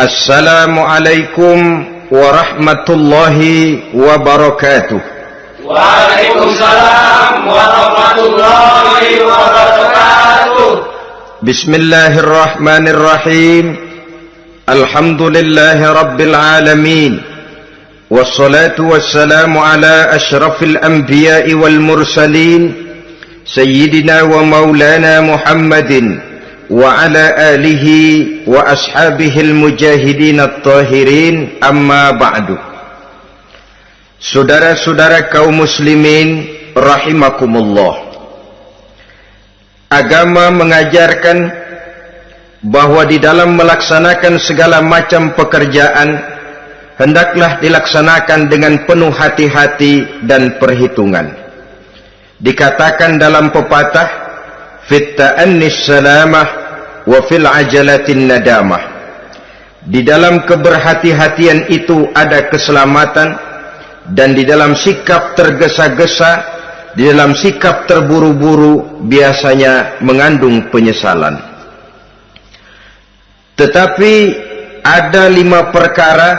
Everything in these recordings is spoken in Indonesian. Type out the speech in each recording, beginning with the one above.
Assalamualaikum warahmatullahi wabarakatuh. Waalaikumsalam warahmatullahi wabarakatuh. Bismillahirrahmanirrahim. Alhamdulillahi rabbil alamin. Wassalatu wassalamu ala ashrafil anbiya'i wal mursalin, Sayyidina wa maulana Muhammadin wa ala alihi wa ashabihil mujahidin at-tahirin, amma ba'du. Saudara-saudara kaum muslimin rahimakumullah, agama mengajarkan bahwa di dalam melaksanakan segala macam pekerjaan hendaklah dilaksanakan dengan penuh hati-hati dan perhitungan. Dikatakan dalam pepatah, fit ta'annis salamah wa fil ajalatin nadamah. Di dalam keberhati-hatian itu ada keselamatan, dan di dalam sikap tergesa-gesa, di dalam sikap terburu-buru biasanya mengandung penyesalan. Tetapi ada 5 perkara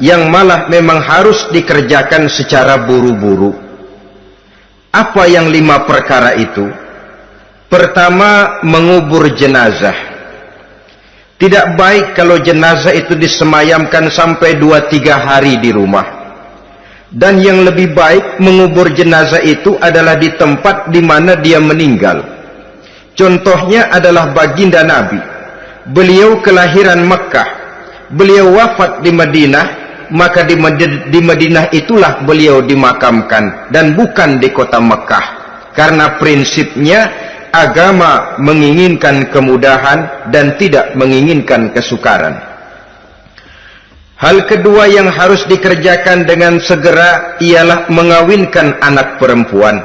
yang malah memang harus dikerjakan secara buru-buru. Apa yang 5 perkara itu? Pertama, mengubur jenazah. Tidak baik kalau jenazah itu disemayamkan sampai 2-3 hari di rumah. Dan yang lebih baik mengubur jenazah itu adalah di tempat di mana dia meninggal. Contohnya adalah baginda Nabi. Beliau kelahiran Mekah, beliau wafat di Madinah, maka di Madinah itulah beliau dimakamkan dan bukan di kota Mekah. Karena prinsipnya agama menginginkan kemudahan dan tidak menginginkan kesukaran. Hal kedua yang harus dikerjakan dengan segera ialah mengawinkan anak perempuan.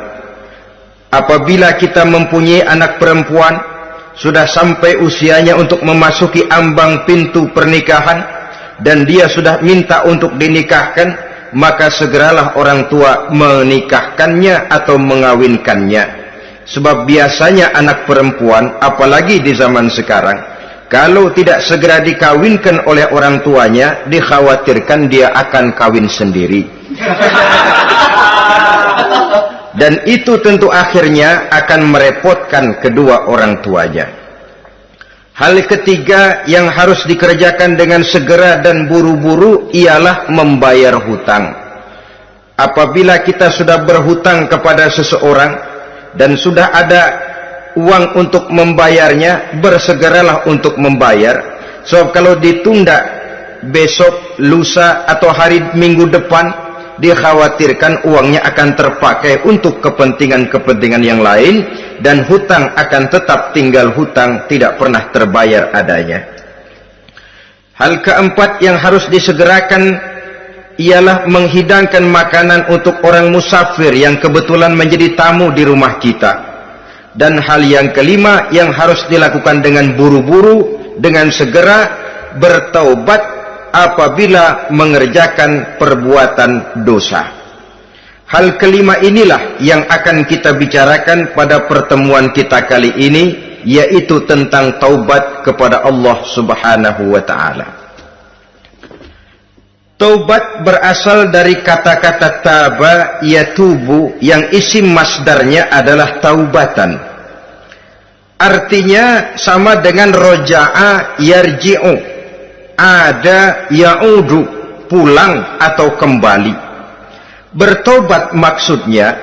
Apabila kita mempunyai anak perempuan, sudah sampai usianya untuk memasuki ambang pintu pernikahan, dan dia sudah minta untuk dinikahkan, maka segeralah orang tua menikahkannya atau mengawinkannya. Sebab biasanya anak perempuan, apalagi di zaman sekarang, kalau tidak segera dikawinkan oleh orang tuanya, dikhawatirkan dia akan kawin sendiri. Dan itu tentu akhirnya akan merepotkan kedua orang tuanya. Hal ketiga yang harus dikerjakan dengan segera dan buru-buru ialah membayar hutang. Apabila kita sudah berhutang kepada seseorang dan sudah ada uang untuk membayarnya, bersegeralah untuk membayar. Sebab kalau ditunda besok, lusa, atau hari minggu depan, dikhawatirkan uangnya akan terpakai untuk kepentingan-kepentingan yang lain, dan hutang akan tetap tinggal hutang, tidak pernah terbayar adanya. Hal keempat yang harus disegerakan ialah menghidangkan makanan untuk orang musafir yang kebetulan menjadi tamu di rumah kita. Dan hal yang kelima yang harus dilakukan dengan buru-buru, dengan segera, bertaubat apabila mengerjakan perbuatan dosa. Hal kelima inilah yang akan kita bicarakan pada pertemuan kita kali ini, yaitu tentang taubat kepada Allah Subhanahu wa ta'ala. Taubat berasal dari kata-kata taba yatubu, yang isim masdarnya adalah taubatan. Artinya sama dengan roja'a yarji'u, ada ya'udu, pulang atau kembali. Bertobat maksudnya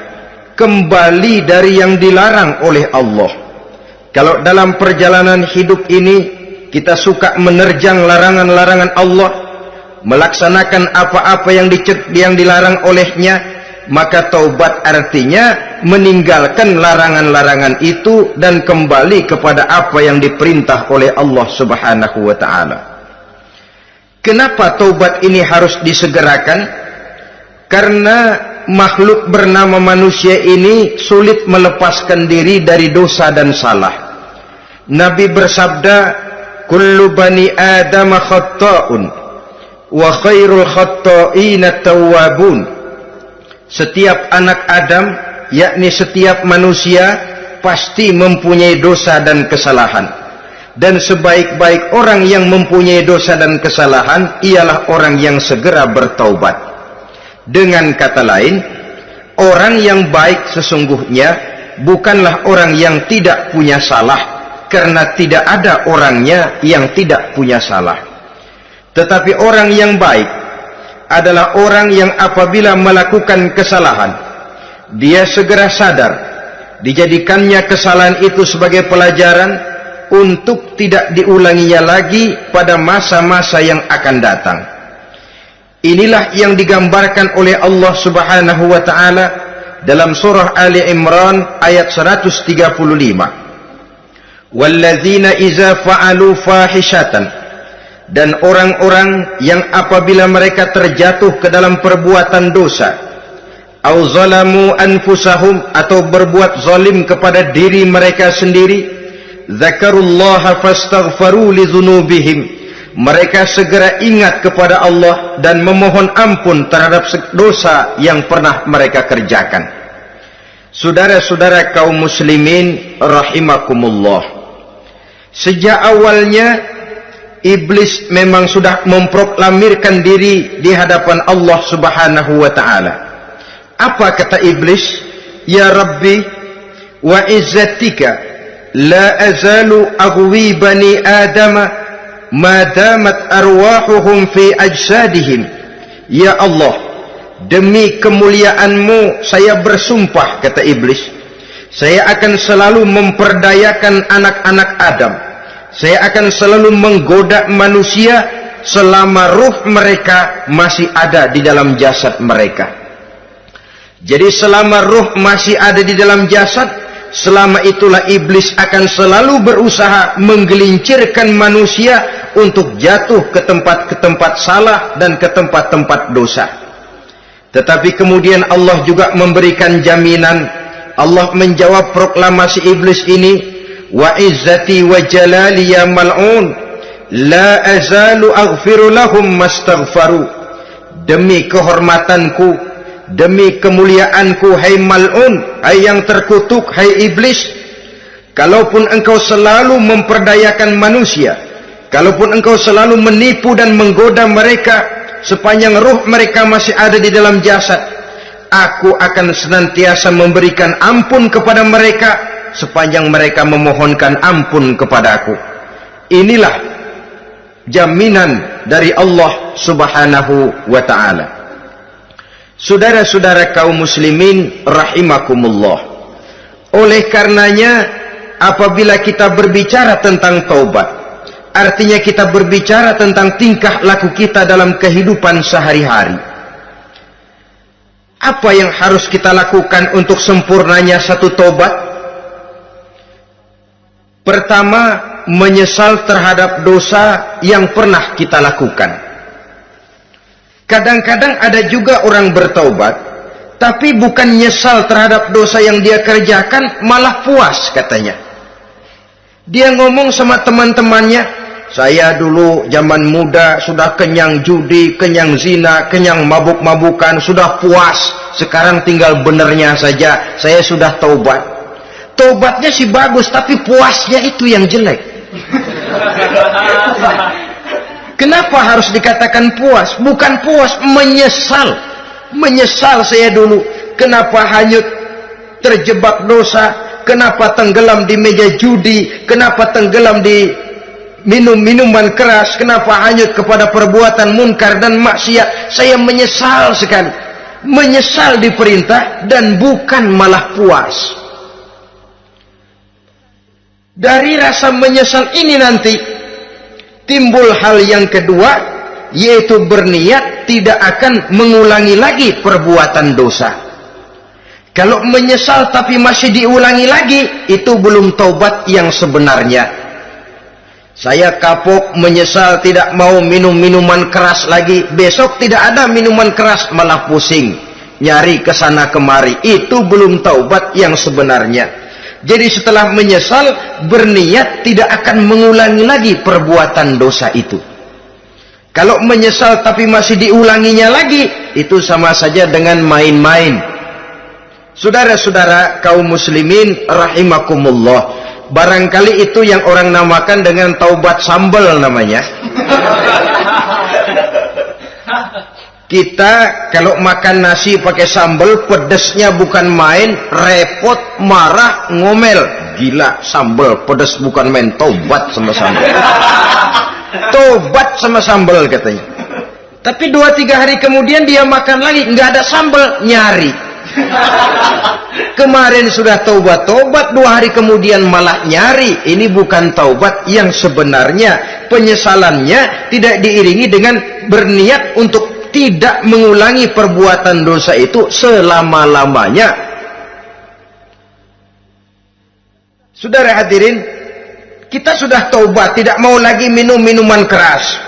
kembali dari yang dilarang oleh Allah. Kalau dalam perjalanan hidup ini kita suka menerjang larangan-larangan Allah, melaksanakan apa-apa yang dilarang olehnya, maka taubat artinya meninggalkan larangan-larangan itu dan kembali kepada apa yang diperintah oleh Allah Subhanahu wa ta'ala. Kenapa taubat ini harus disegerakan? Karena makhluk bernama manusia ini sulit melepaskan diri dari dosa dan salah. Nabi bersabda, kullu bani Adam khatta'un wa khairul khatta'ina tawwabun. Setiap anak Adam, yakni setiap manusia, pasti mempunyai dosa dan kesalahan. Dan sebaik-baik orang yang mempunyai dosa dan kesalahan ialah orang yang segera bertaubat. Dengan kata lain, orang yang baik sesungguhnya bukanlah orang yang tidak punya salah, karena tidak ada orangnya yang tidak punya salah. Tetapi orang yang baik adalah orang yang apabila melakukan kesalahan, dia segera sadar, dijadikannya kesalahan itu sebagai pelajaran untuk tidak diulanginya lagi pada masa-masa yang akan datang. Inilah yang digambarkan oleh Allah Subhanahu wa taala dalam surah Ali Imran ayat 135. Walladzina iza fa'alu fahishatan, dan orang-orang yang apabila mereka terjatuh ke dalam perbuatan dosa, au zalamu anfusahum, atau berbuat zalim kepada diri mereka sendiri, zakarullaha fastaghfaru lidzunubihim, mereka segera ingat kepada Allah dan memohon ampun terhadap dosa yang pernah mereka kerjakan. Saudara-saudara kaum muslimin rahimakumullah, sejak awalnya iblis memang sudah memproklamirkan diri di hadapan Allah Subhanahu wa taala. Apa kata iblis? Ya Rabbi wa izzatika la azalu aghwi bani adama ma damat arwahuhum fi ajsadihim. Ya Allah, demi kemuliaan-Mu saya bersumpah, kata iblis, saya akan selalu memperdayakan anak-anak Adam, saya akan selalu menggoda manusia selama ruh mereka masih ada di dalam jasad mereka. Jadi selama ruh masih ada di dalam jasad, selama itulah iblis akan selalu berusaha menggelincirkan manusia untuk jatuh ke tempat-tempat salah dan ke tempat-tempat dosa. Tetapi kemudian Allah juga memberikan jaminan. Allah menjawab proklamasi iblis ini, wa izzati wa jalali ya mal'un la azalu aghfiru lahum mastaghfaru. Demi kehormatanku, demi kemuliaanku, hai mal'un, hai yang terkutuk, hai iblis, kalaupun engkau selalu memperdayakan manusia, kalaupun engkau selalu menipu dan menggoda mereka sepanjang ruh mereka masih ada di dalam jasad, aku akan senantiasa memberikan ampun kepada mereka sepanjang mereka memohonkan ampun kepadaku. Inilah jaminan dari Allah Subhanahu wa ta'ala. Saudara-saudara kaum muslimin rahimakumullah, oleh karenanya apabila kita berbicara tentang taubat, artinya kita berbicara tentang tingkah laku kita dalam kehidupan sehari-hari. Apa yang harus kita lakukan untuk sempurnanya satu taubat? Pertama, menyesal terhadap dosa yang pernah kita lakukan. Kadang-kadang ada juga orang bertaubat, tapi bukan nyesal terhadap dosa yang dia kerjakan, malah puas katanya. Dia ngomong sama teman-temannya, saya dulu zaman muda sudah kenyang judi, kenyang zina, kenyang mabuk-mabukan, sudah puas. Sekarang tinggal benernya saja, saya sudah taubat. Taubatnya sih bagus, tapi puasnya itu yang jelek. Kenapa harus dikatakan puas? Bukan puas, menyesal. Menyesal saya dulu. Kenapa hanyut terjebak dosa? Kenapa tenggelam di meja judi? Kenapa tenggelam di minum-minuman keras? Kenapa hanyut kepada perbuatan munkar dan maksiat? Saya menyesal sekali. Menyesal diperintah dan bukan malah puas. Dari rasa menyesal ini nanti timbul hal yang kedua, yaitu berniat tidak akan mengulangi lagi perbuatan dosa. Kalau menyesal tapi masih diulangi lagi, itu belum taubat yang sebenarnya. Saya kapok, menyesal, tidak mau minum minuman keras lagi. Besok tidak ada minuman keras, malah pusing, nyari kesana kemari. Itu belum taubat yang sebenarnya. Jadi setelah menyesal, berniat tidak akan mengulangi lagi perbuatan dosa itu. Kalau menyesal tapi masih diulanginya lagi, itu sama saja dengan main-main. Saudara-saudara kaum muslimin rahimakumullah, Barangkali itu yang orang namakan dengan taubat sambal namanya. Kita kalau makan nasi pakai sambal, pedesnya bukan main, repot, marah, ngomel. Gila, sambal pedes bukan main, taubat sama sambal. Taubat sama sambal katanya. Tapi 2-3 hari kemudian dia makan lagi, nggak ada sambal, nyari. Kemarin sudah taubat, 2 hari kemudian malah nyari. Ini bukan taubat yang sebenarnya. Penyesalannya tidak diiringi dengan berniat untuk tidak mengulangi perbuatan dosa itu selama-lamanya. Saudara hadirin, kita sudah taubat, tidak mau lagi minum minuman keras.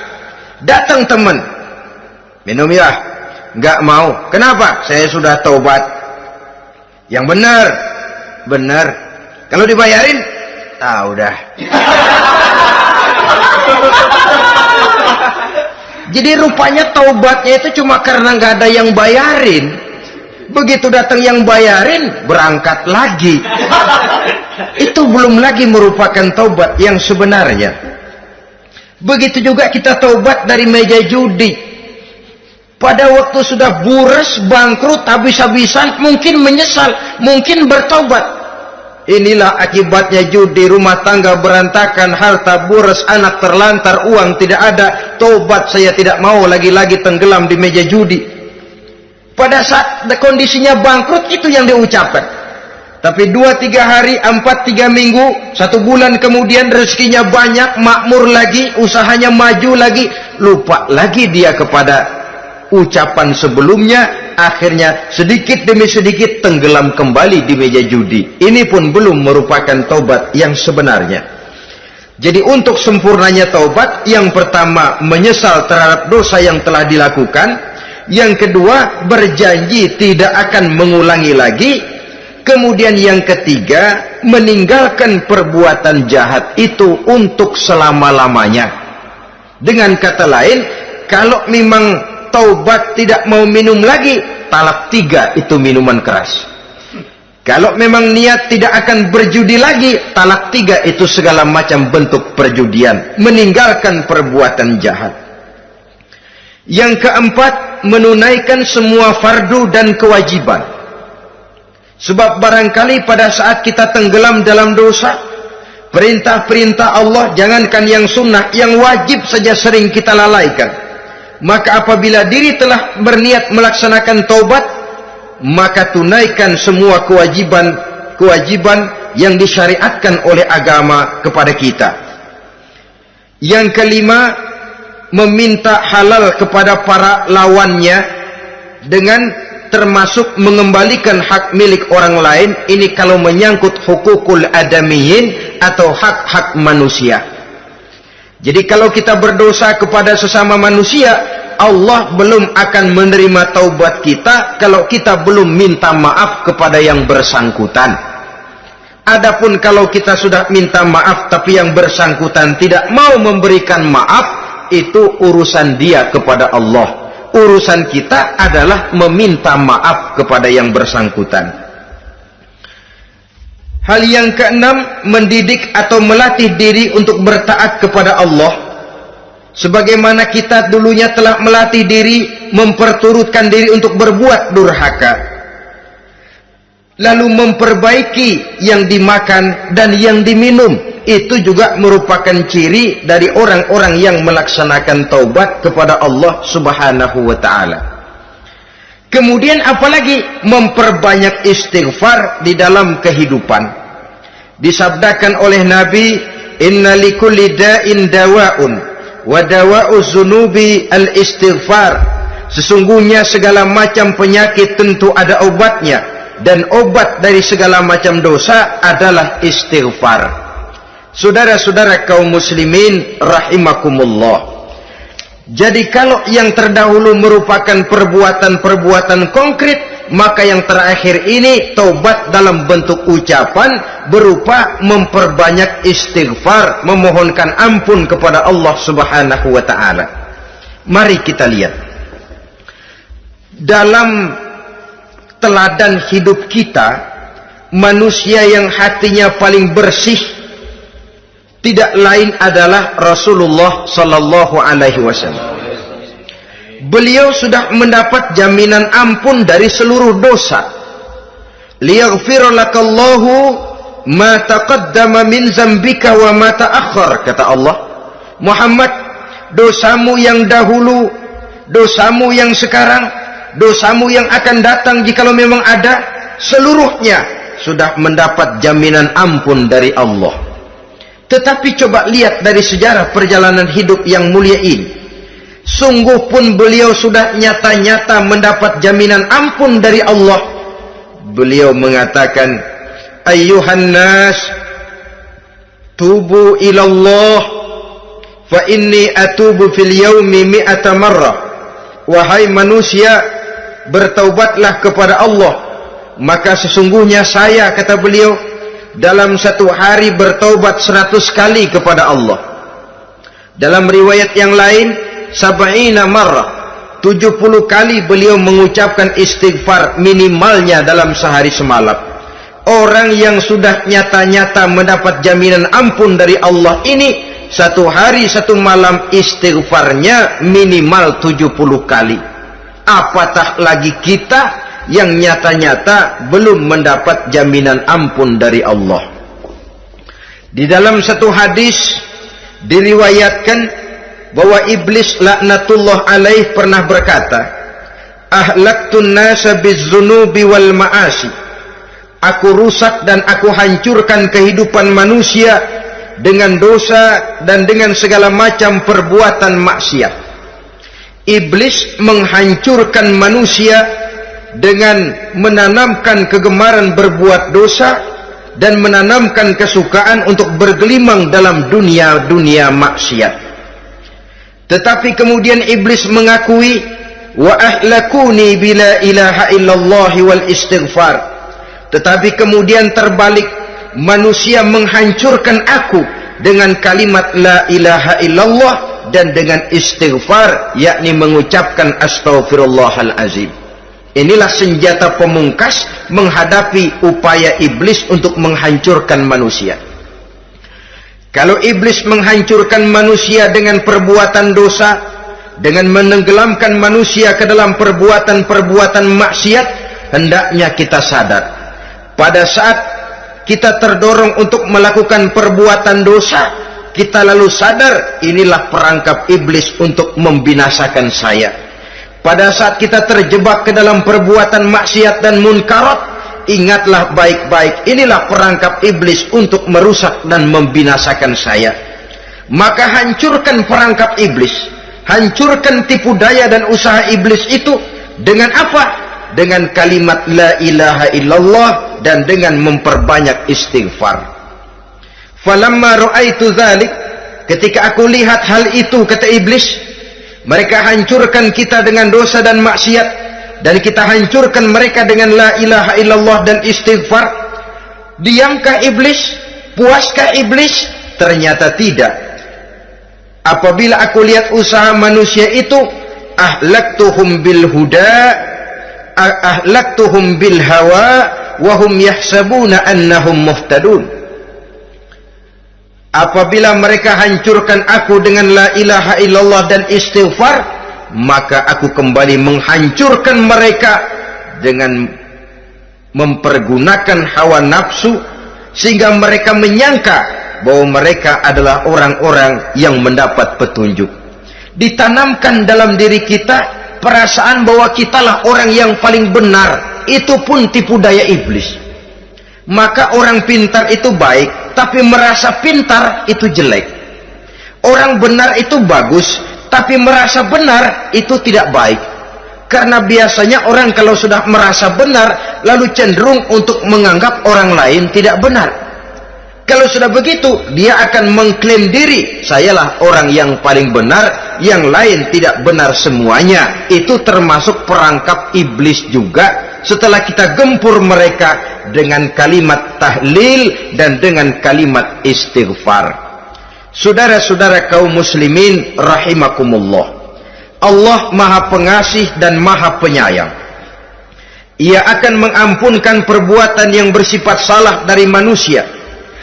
Datang teman, minum ya, nggak mau. Kenapa? Saya sudah taubat. Yang benar, benar. Kalau dibayarin, udah. Jadi rupanya taubatnya itu cuma karena nggak ada yang bayarin. Begitu datang yang bayarin, berangkat lagi. Itu belum lagi merupakan taubat yang sebenarnya. Begitu juga kita taubat dari meja judi. Pada waktu sudah buras, bangkrut, habis-habisan, mungkin menyesal, mungkin bertaubat. Inilah akibatnya judi, rumah tangga berantakan, harta buras, anak terlantar, uang tidak ada. Taubat, saya tidak mau lagi-lagi tenggelam di meja judi. Pada saat kondisinya bangkrut, itu yang diucapkan. Tapi 2-3 hari, 4-3 minggu, 1 bulan kemudian rezekinya banyak, makmur lagi, usahanya maju lagi, lupa lagi dia kepada ucapan sebelumnya. Akhirnya sedikit demi sedikit tenggelam kembali di meja judi. Ini pun belum merupakan taubat yang sebenarnya. Jadi untuk sempurnanya taubat, yang pertama menyesal terhadap dosa yang telah dilakukan, yang kedua berjanji tidak akan mengulangi lagi, kemudian yang ketiga meninggalkan perbuatan jahat itu untuk selama-lamanya. Dengan kata lain, kalau memang taubat tidak mau minum lagi, talak 3 itu minuman keras. Kalau memang niat tidak akan berjudi lagi, talak 3 itu segala macam bentuk perjudian, meninggalkan perbuatan jahat. Yang keempat, menunaikan semua fardu dan kewajiban. Sebab barangkali pada saat kita tenggelam dalam dosa, perintah-perintah Allah, jangankan yang sunnah, yang wajib saja sering kita lalaikan. Maka apabila diri telah berniat melaksanakan taubat, maka tunaikan semua kewajiban yang disyariatkan oleh agama kepada kita. Yang kelima, meminta halal kepada para lawannya dengan termasuk mengembalikan hak milik orang lain. Ini kalau menyangkut hukukul adamiyin atau hak-hak manusia. Jadi kalau kita berdosa kepada sesama manusia, Allah belum akan menerima taubat kita kalau kita belum minta maaf kepada yang bersangkutan. Adapun kalau kita sudah minta maaf tapi yang bersangkutan tidak mau memberikan maaf, itu urusan dia kepada Allah. Urusan kita adalah meminta maaf kepada yang bersangkutan. Hal yang keenam, mendidik atau melatih diri untuk bertaat kepada Allah. Sebagaimana kita dulunya telah melatih diri, memperturutkan diri untuk berbuat durhaka. Lalu memperbaiki yang dimakan dan yang diminum. Itu juga merupakan ciri dari orang-orang yang melaksanakan taubat kepada Allah Subhanahu wa ta'ala. Kemudian apalagi memperbanyak istighfar di dalam kehidupan. Disabdakan oleh Nabi, inna likulli da'in dawa'un wa dawa'u zunubi al-istighfar. Sesungguhnya segala macam penyakit tentu ada obatnya, dan obat dari segala macam dosa adalah istighfar. Saudara-saudara kaum muslimin rahimakumullah. Jadi kalau yang terdahulu merupakan perbuatan-perbuatan konkret, maka yang terakhir ini taubat dalam bentuk ucapan berupa memperbanyak istighfar, memohonkan ampun kepada Allah Subhanahu wa ta'ala. Mari kita lihat dalam teladan hidup kita, manusia yang hatinya paling bersih, tidak lain adalah Rasulullah sallallahu alaihi wasallam. Beliau sudah mendapat jaminan ampun dari seluruh dosa. Liyaghfir lakallahu ma taqaddama min zambika wa ma ta'akhkhar, kata Allah. Muhammad, dosamu yang dahulu, dosamu yang sekarang, dosamu yang akan datang jikalau memang ada, seluruhnya sudah mendapat jaminan ampun dari Allah. Tetapi coba lihat dari sejarah perjalanan hidup yang mulia ini. Sungguh pun beliau sudah nyata-nyata mendapat jaminan ampun dari Allah. Beliau mengatakan, ayyuhan nas, tubu ilallah, fa inni atubu fil yaumi mi'ata marrah. Wahai manusia, bertaubatlah kepada Allah, maka sesungguhnya saya, kata beliau, dalam satu hari bertaubat 100 kali kepada Allah. Dalam riwayat yang lain, sab'ina marrah, 70 kali beliau mengucapkan istighfar minimalnya dalam sehari semalam. Orang yang sudah nyata-nyata mendapat jaminan ampun dari Allah ini, satu hari satu malam istighfarnya minimal 70 kali. Apatah lagi kita yang nyata-nyata belum mendapat jaminan ampun dari Allah. Di dalam satu hadis diriwayatkan bahwa iblis laknatullah alaih pernah berkata, ahlaktun nasa bizzunubi wal ma'asi, aku rusak dan aku hancurkan kehidupan manusia dengan dosa dan dengan segala macam perbuatan maksiat. Iblis menghancurkan manusia dengan menanamkan kegemaran berbuat dosa dan menanamkan kesukaan untuk bergelimang dalam dunia maksiat. Tetapi kemudian iblis mengakui, wa ahlakuni bila ilaha illallah wal istighfar. Tetapi kemudian terbalik, manusia menghancurkan aku dengan kalimat la ilaha illallah dan dengan istighfar, yakni mengucapkan astaghfirullahalazim. Inilah senjata pemungkas menghadapi upaya iblis untuk menghancurkan manusia. Kalau iblis menghancurkan manusia dengan perbuatan dosa, dengan menenggelamkan manusia ke dalam perbuatan-perbuatan maksiat, hendaknya kita sadar. Pada saat kita terdorong untuk melakukan perbuatan dosa, kita lalu sadar, inilah perangkap iblis untuk membinasakan saya. Pada saat kita terjebak ke dalam perbuatan maksiat dan munkarat, ingatlah baik-baik, inilah perangkap iblis untuk merusak dan membinasakan saya. Maka hancurkan perangkap iblis, hancurkan tipu daya dan usaha iblis itu dengan apa? Dengan kalimat la ilaha illallah dan dengan memperbanyak istighfar. Falamma ra'aitu dzalik, ketika aku lihat hal itu, kata iblis, mereka hancurkan kita dengan dosa dan maksiat, dan kita hancurkan mereka dengan la ilaha illallah dan istighfar. Diamkah iblis? Puaskah iblis? Ternyata tidak. Apabila aku lihat usaha manusia itu, ahlaktuhum bil huda, ahlaktuhum bil hawa, wahum yahsabuna annahum muhtadun. Apabila mereka hancurkan aku dengan la ilaha illallah dan istighfar, maka aku kembali menghancurkan mereka dengan mempergunakan hawa nafsu, sehingga mereka menyangka bahwa mereka adalah orang-orang yang mendapat petunjuk. Ditanamkan dalam diri kita perasaan bahwa kitalah orang yang paling benar, itu pun tipu daya iblis. Maka orang pintar itu baik, tapi merasa pintar itu jelek. Orang benar itu bagus, tapi merasa benar itu tidak baik. Karena biasanya orang kalau sudah merasa benar, lalu cenderung untuk menganggap orang lain tidak benar. Kalau sudah begitu, dia akan mengklaim diri, sayalah orang yang paling benar, yang lain tidak benar semuanya. Itu termasuk perangkap iblis juga, setelah kita gempur mereka dengan kalimat tahlil dan dengan kalimat istighfar. Saudara-saudara kaum muslimin rahimakumullah, Allah Maha Pengasih dan Maha Penyayang. Ia akan mengampunkan perbuatan yang bersifat salah dari manusia,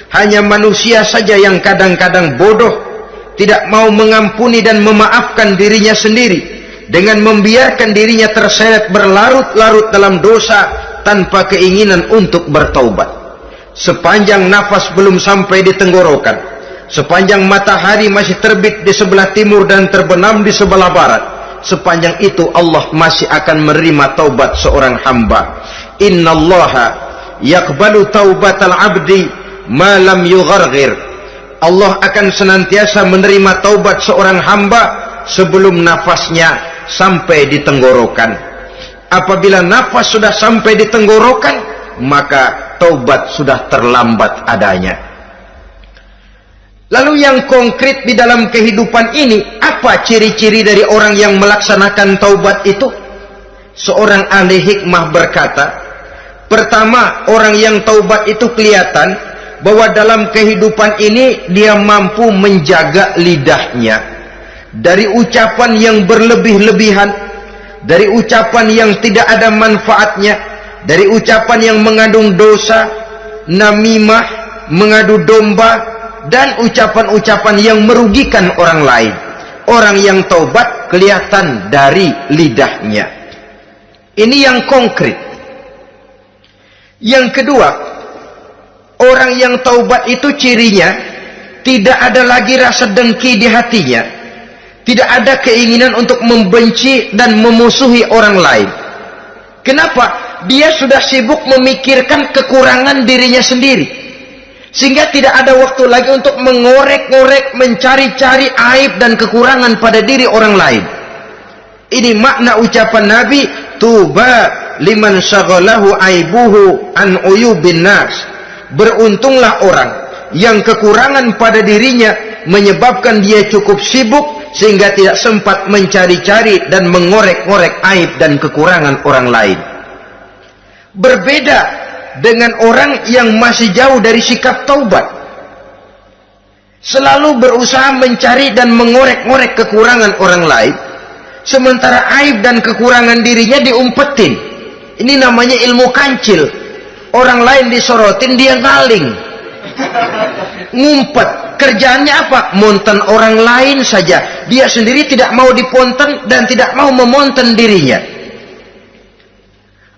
Hanya manusia saja yang kadang-kadang bodoh, tidak mau mengampuni dan memaafkan dirinya sendiri, dengan membiarkan dirinya terseret berlarut-larut dalam dosa tanpa keinginan untuk bertaubat. Sepanjang nafas belum sampai di tenggorokan, sepanjang matahari masih terbit di sebelah timur dan terbenam di sebelah barat, sepanjang itu Allah masih akan menerima taubat seorang hamba. Innallaha yaqbalu taubatal abdi ma lam yugharghir. Allah akan senantiasa menerima taubat seorang hamba sebelum nafasnya sampai di tenggorokan. Apabila nafas sudah sampai di tenggorokan, maka taubat sudah terlambat adanya. Lalu yang konkret di dalam kehidupan ini, apa ciri-ciri dari orang yang melaksanakan taubat itu? Seorang ahli hikmah berkata, pertama, orang yang taubat itu kelihatan bahwa dalam kehidupan ini dia mampu menjaga lidahnya dari ucapan yang berlebih-lebihan, dari ucapan yang tidak ada manfaatnya, dari ucapan yang mengandung dosa, namimah, mengadu domba, dan ucapan-ucapan yang merugikan orang lain. Orang yang taubat kelihatan dari lidahnya. Ini yang konkret. Yang kedua, orang yang taubat itu cirinya tidak ada lagi rasa dengki di hatinya, tidak ada keinginan untuk membenci dan memusuhi orang lain. Kenapa? Dia sudah sibuk memikirkan kekurangan dirinya sendiri, sehingga tidak ada waktu lagi untuk mengorek-ngorek, mencari-cari aib dan kekurangan pada diri orang lain. Ini makna ucapan Nabi, tuba liman syaghalahu aibuhu an uyubin nas. Beruntunglah orang yang kekurangan pada dirinya menyebabkan dia cukup sibuk sehingga tidak sempat mencari-cari dan mengorek-ngorek aib dan kekurangan orang lain. Berbeda dengan orang yang masih jauh dari sikap taubat, selalu berusaha mencari dan mengorek-ngorek kekurangan orang lain, sementara aib dan kekurangan dirinya diumpetin. Ini namanya ilmu kancil. Orang lain disorotin, dia ngaling, ngumpet. Kerjaannya apa? Monten orang lain saja, dia sendiri tidak mau diponten dan tidak mau memonten dirinya.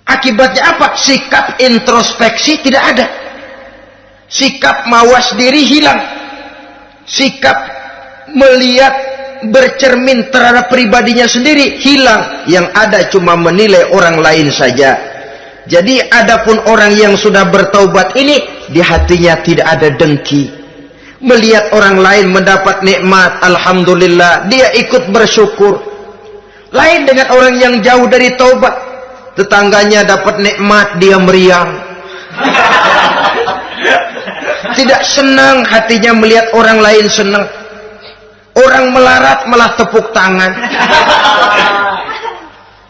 Akibatnya apa? Sikap introspeksi tidak ada, sikap mawas diri hilang, sikap melihat bercermin terhadap pribadinya sendiri hilang. Yang ada cuma menilai orang lain saja. Jadi adapun orang yang sudah bertaubat ini, di hatinya tidak ada dengki. Melihat orang lain mendapat nikmat, alhamdulillah, dia ikut bersyukur. Lain dengan orang yang jauh dari taubat, tetangganya dapat nikmat, dia meriang. Tidak senang hatinya melihat orang lain senang. Orang melarat malah tepuk tangan.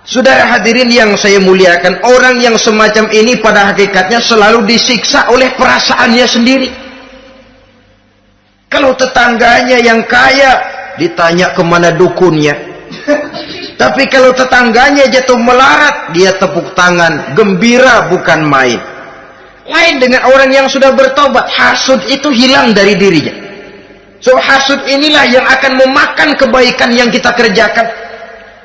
Saudara hadirin yang saya muliakan, orang yang semacam ini pada hakikatnya selalu disiksa oleh perasaannya sendiri. Kalau tetangganya yang kaya, ditanya kemana dukunnya. Tapi kalau tetangganya jatuh melarat, dia tepuk tangan, gembira bukan main. Lain dengan orang yang sudah bertobat, hasud itu hilang dari dirinya. So hasud inilah yang akan memakan kebaikan yang kita kerjakan.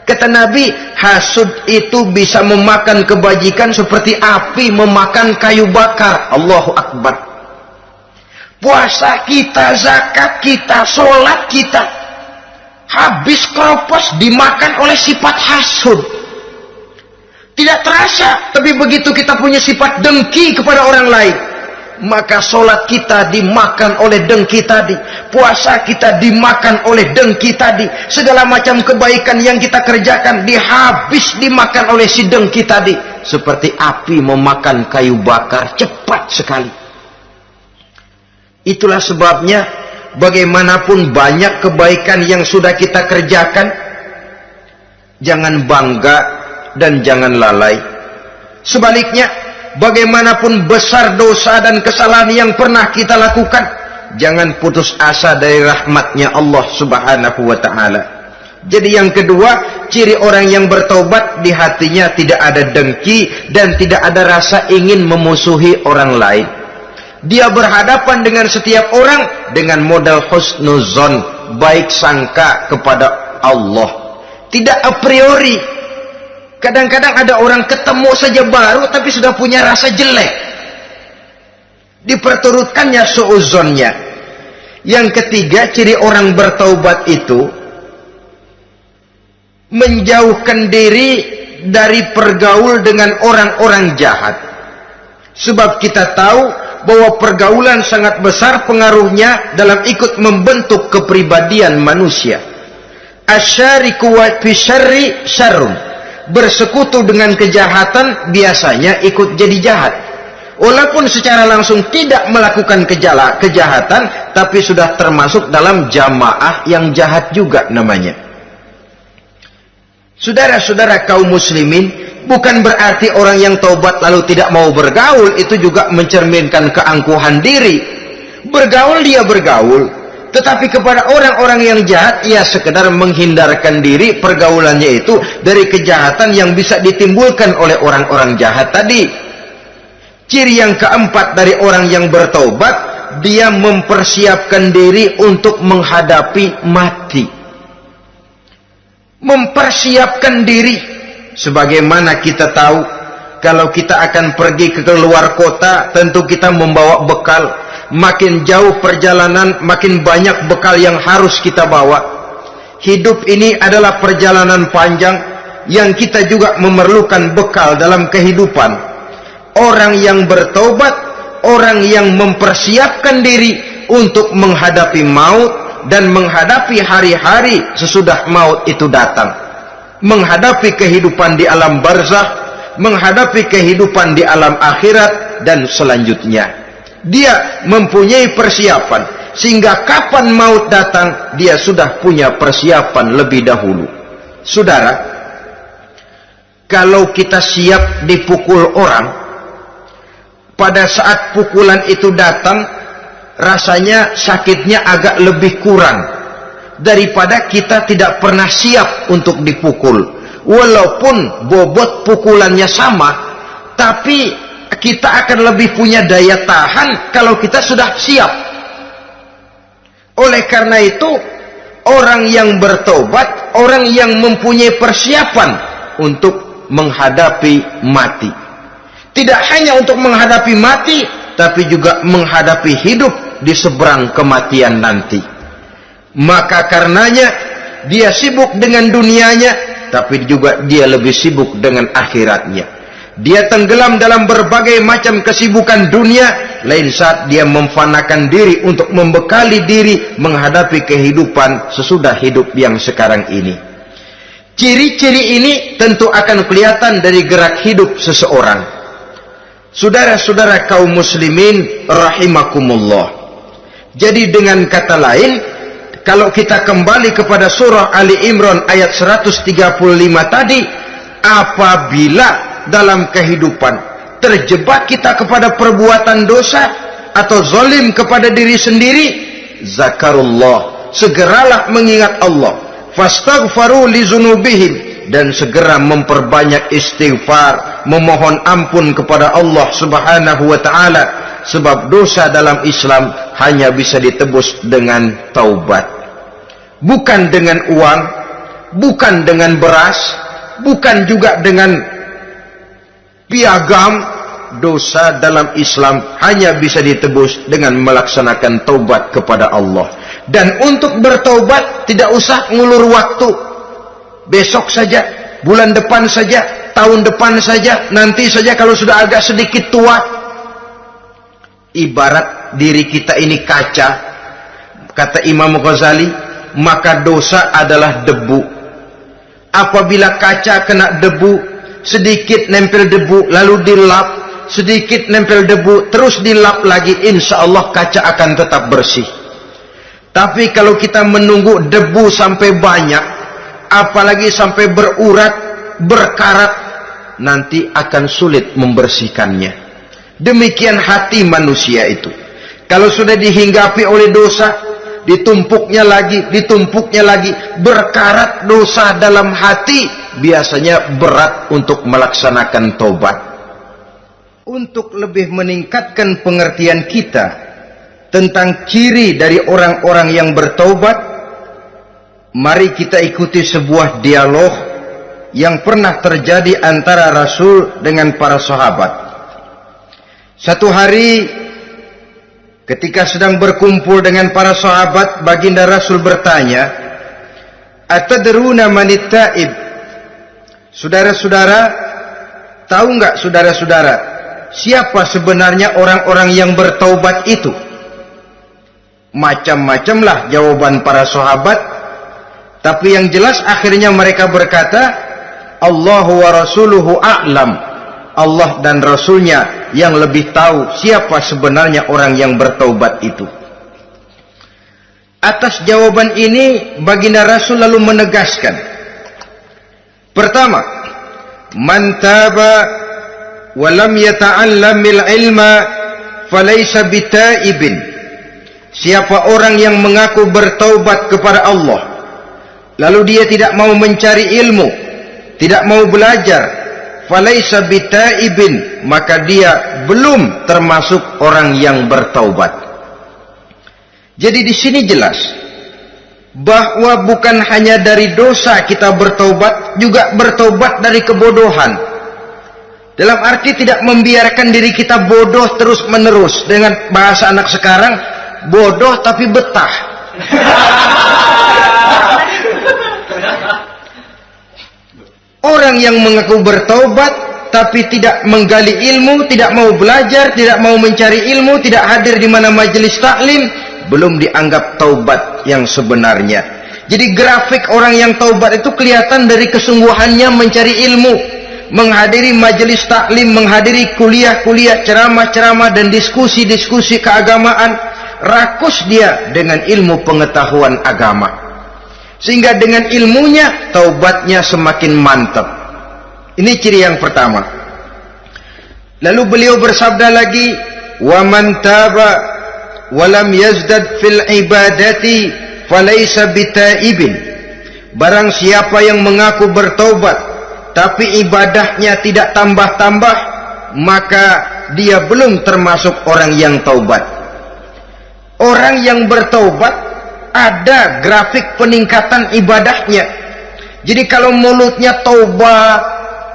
Kata Nabi, hasud itu bisa memakan kebajikan seperti api memakan kayu bakar. Allahu Akbar. Puasa kita, zakat kita, sholat kita, habis kropos dimakan oleh sifat hasud. Tidak terasa, tapi begitu kita punya sifat dengki kepada orang lain, maka sholat kita dimakan oleh dengki tadi, puasa kita dimakan oleh dengki tadi, segala macam kebaikan yang kita kerjakan dimakan oleh si dengki tadi, seperti api memakan kayu bakar, cepat sekali. Itulah sebabnya bagaimanapun banyak kebaikan yang sudah kita kerjakan, jangan bangga dan jangan lalai. Sebaliknya, bagaimanapun besar dosa dan kesalahan yang pernah kita lakukan, jangan putus asa dari rahmatnya Allah Subhanahu wa ta'ala. Jadi yang kedua, ciri orang yang bertaubat, di hatinya tidak ada dengki dan tidak ada rasa ingin memusuhi orang lain. Dia berhadapan dengan setiap orang dengan modal husnuzon, baik sangka kepada Allah. Tidak a priori. Kadang-kadang ada orang ketemu saja baru tapi sudah punya rasa jelek. Diperturutkannya suuzonnya. Yang ketiga, ciri orang bertaubat itu menjauhkan diri dari pergaul dengan orang-orang jahat. Sebab kita tahu bahwa pergaulan sangat besar pengaruhnya dalam ikut membentuk kepribadian manusia. Asyariku wa fi syarri syarrun. Bersekutu dengan kejahatan biasanya ikut jadi jahat. Walaupun secara langsung tidak melakukan kejahatan, tapi sudah termasuk dalam jamaah yang jahat juga namanya. Saudara-saudara kaum muslimin, bukan berarti orang yang taubat lalu tidak mau bergaul itu juga mencerminkan keangkuhan diri. Bergaul dia bergaul, tetapi kepada orang-orang yang jahat ia sekedar menghindarkan diri pergaulannya itu dari kejahatan yang bisa ditimbulkan oleh orang-orang jahat tadi. Ciri yang keempat dari orang yang bertaubat, dia mempersiapkan diri untuk menghadapi mati. Mempersiapkan diri. Sebagaimana kita tahu, kalau kita akan pergi ke luar kota, tentu kita membawa bekal. Makin jauh perjalanan, makin banyak bekal yang harus kita bawa. Hidup ini adalah perjalanan panjang yang kita juga memerlukan bekal dalam kehidupan. Orang yang bertaubat, orang yang mempersiapkan diri untuk menghadapi maut dan menghadapi hari-hari sesudah maut itu datang. Menghadapi kehidupan di alam barzakh, menghadapi kehidupan di alam akhirat dan selanjutnya. Dia mempunyai persiapan sehingga kapan maut datang dia sudah punya persiapan lebih dahulu. Saudara, kalau kita siap dipukul orang, pada saat pukulan itu datang, rasanya sakitnya agak lebih kurang daripada kita tidak pernah siap untuk dipukul. Walaupun bobot pukulannya sama, tapi kita akan lebih punya daya tahan kalau kita sudah siap. Oleh karena itu, orang yang bertobat, orang yang mempunyai persiapan untuk menghadapi mati. Tidak hanya untuk menghadapi mati, tapi juga menghadapi hidup di seberang kematian nanti. Maka karenanya dia sibuk dengan dunianya, tapi juga dia lebih sibuk dengan akhiratnya. Dia tenggelam dalam berbagai macam kesibukan dunia, lain saat dia memfanakan diri untuk membekali diri menghadapi kehidupan sesudah hidup yang sekarang ini. Ciri-ciri ini tentu akan kelihatan dari gerak hidup seseorang. Saudara-saudara kaum muslimin rahimakumullah. Jadi dengan kata lain, kalau kita kembali kepada surah Ali Imran ayat 135 tadi, apabila dalam kehidupan terjebak kita kepada perbuatan dosa atau zalim kepada diri sendiri, zakarullah, segeralah mengingat Allah, fastaghfaru li dzunubihim, dan segera memperbanyak istighfar, memohon ampun kepada Allah Subhanahu wa taala, sebab dosa dalam Islam hanya bisa ditebus dengan taubat. Bukan dengan uang, bukan dengan beras, bukan juga dengan piagam. Dosa dalam Islam hanya bisa ditebus dengan melaksanakan taubat kepada Allah. Dan untuk bertaubat tidak usah ngulur waktu. Besok saja, bulan depan saja, tahun depan saja, nanti saja kalau sudah agak sedikit tua. Ibarat diri kita ini kaca, kata Imam Ghazali, maka dosa adalah debu. Apabila kaca kena debu, sedikit nempel debu lalu dilap, sedikit nempel debu terus dilap lagi, insya Allah kaca akan tetap bersih. Tapi kalau kita menunggu debu sampai banyak, apalagi sampai berurat, berkarat, nanti akan sulit membersihkannya. Demikian hati manusia itu. Kalau sudah dihinggapi oleh dosa, ditumpuknya lagi, berkarat dosa dalam hati, biasanya berat untuk melaksanakan taubat. untuk lebih meningkatkan pengertian kita tentang ciri dari orang-orang yang bertaubat, mari kita ikuti sebuah dialog yang pernah terjadi antara Rasul dengan para sahabat. Satu hari ketika sedang berkumpul dengan para sahabat, baginda Rasul bertanya, "Atadruna manit taib?" Saudara-saudara, tahu enggak saudara-saudara, siapa sebenarnya orang-orang yang bertaubat itu? Macam-macamlah jawaban para sahabat, tapi yang jelas akhirnya mereka berkata, Allahu wa rasuluhu a'lam. Allah dan Rasulnya yang lebih tahu siapa sebenarnya orang yang bertaubat itu. Atas jawaban ini, baginda Rasul lalu menegaskan, pertama, man taba wa lam yata'allamil ilma falaysa bitaibin. Siapa orang yang mengaku bertaubat kepada Allah, lalu dia tidak mau mencari ilmu, tidak mau belajar, falaysa bitaibin, maka dia belum termasuk orang yang bertaubat. Jadi di sini jelas bahwa bukan hanya dari dosa kita bertaubat, juga bertaubat dari kebodohan. Dalam arti tidak membiarkan diri kita bodoh terus menerus. Dengan bahasa anak sekarang, bodoh tapi betah. Orang yang mengaku bertaubat tapi tidak menggali ilmu, tidak mau belajar, tidak mau mencari ilmu, tidak hadir di mana majelis taklim, belum dianggap taubat yang sebenarnya. Jadi grafik orang yang taubat itu kelihatan dari kesungguhannya mencari ilmu, menghadiri majelis taklim, menghadiri kuliah-kuliah, ceramah-ceramah dan diskusi-diskusi keagamaan. Rakus dia dengan ilmu pengetahuan agama, sehingga dengan ilmunya taubatnya semakin mantap. Ini ciri yang pertama. Lalu beliau bersabda lagi, wa man taba wa lam yazdad fil ibadati falaysa bitaibin. Barang siapa yang mengaku bertaubat tapi ibadahnya tidak tambah-tambah, maka dia belum termasuk orang yang taubat. Orang yang bertaubat ada grafik peningkatan ibadahnya. Jadi kalau mulutnya taubat,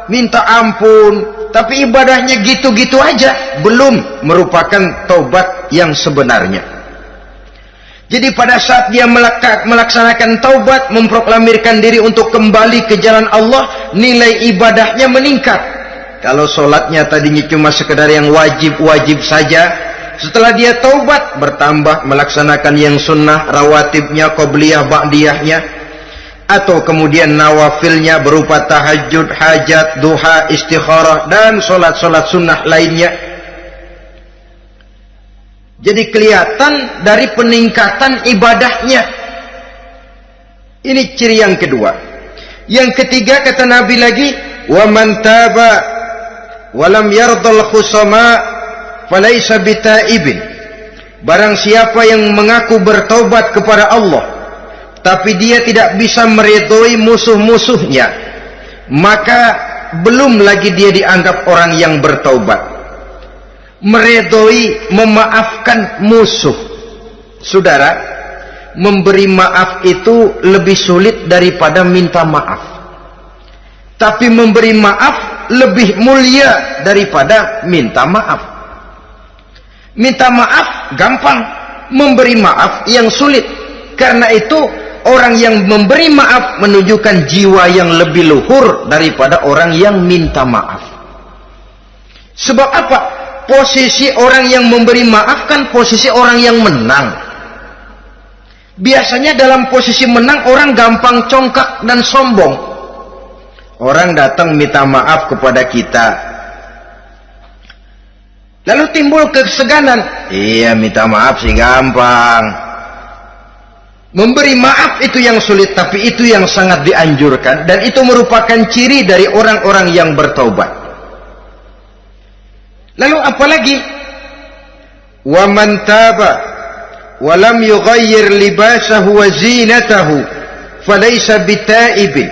minta ampun, tapi ibadahnya gitu-gitu aja, belum merupakan taubat yang sebenarnya. Jadi pada saat dia melaksanakan taubat, memproklamirkan diri untuk kembali ke jalan Allah, nilai ibadahnya meningkat. Kalau sholatnya tadinya cuma sekedar yang wajib-wajib saja, setelah dia taubat bertambah melaksanakan yang sunnah, rawatibnya, qobliyah, ba'diyahnya, atau kemudian nawafilnya berupa tahajud, hajat, duha, istikharah, dan solat-solat sunnah lainnya. Jadi kelihatan dari peningkatan ibadahnya. Ini ciri yang kedua. Yang ketiga kata Nabi lagi, wa man taba wa lam yardal khusama falaysa bitaibin. Barang siapa yang mengaku bertaubat kepada Allah tapi dia tidak bisa meridhoi musuh-musuhnya, maka belum lagi dia dianggap orang yang bertaubat. Meridhoi, memaafkan musuh. Saudara, memberi maaf itu lebih sulit daripada minta maaf. Tapi memberi maaf lebih mulia daripada minta maaf. Minta maaf gampang, memberi maaf yang sulit. Karena itu orang yang memberi maaf menunjukkan jiwa yang lebih luhur daripada orang yang minta maaf. Sebab apa? Posisi orang yang memberi maaf kan posisi orang yang menang. Biasanya dalam posisi menang orang gampang congkak dan sombong. Orang datang minta maaf kepada kita, lalu timbul keseganan. Iya, minta maaf sih gampang. Memberi maaf itu yang sulit, tapi itu yang sangat dianjurkan, dan itu merupakan ciri dari orang-orang yang bertaubat. Lalu apalagi? Wa man taba wa lam yughayyir libasahu wa zinatahu falaysa bitaibin.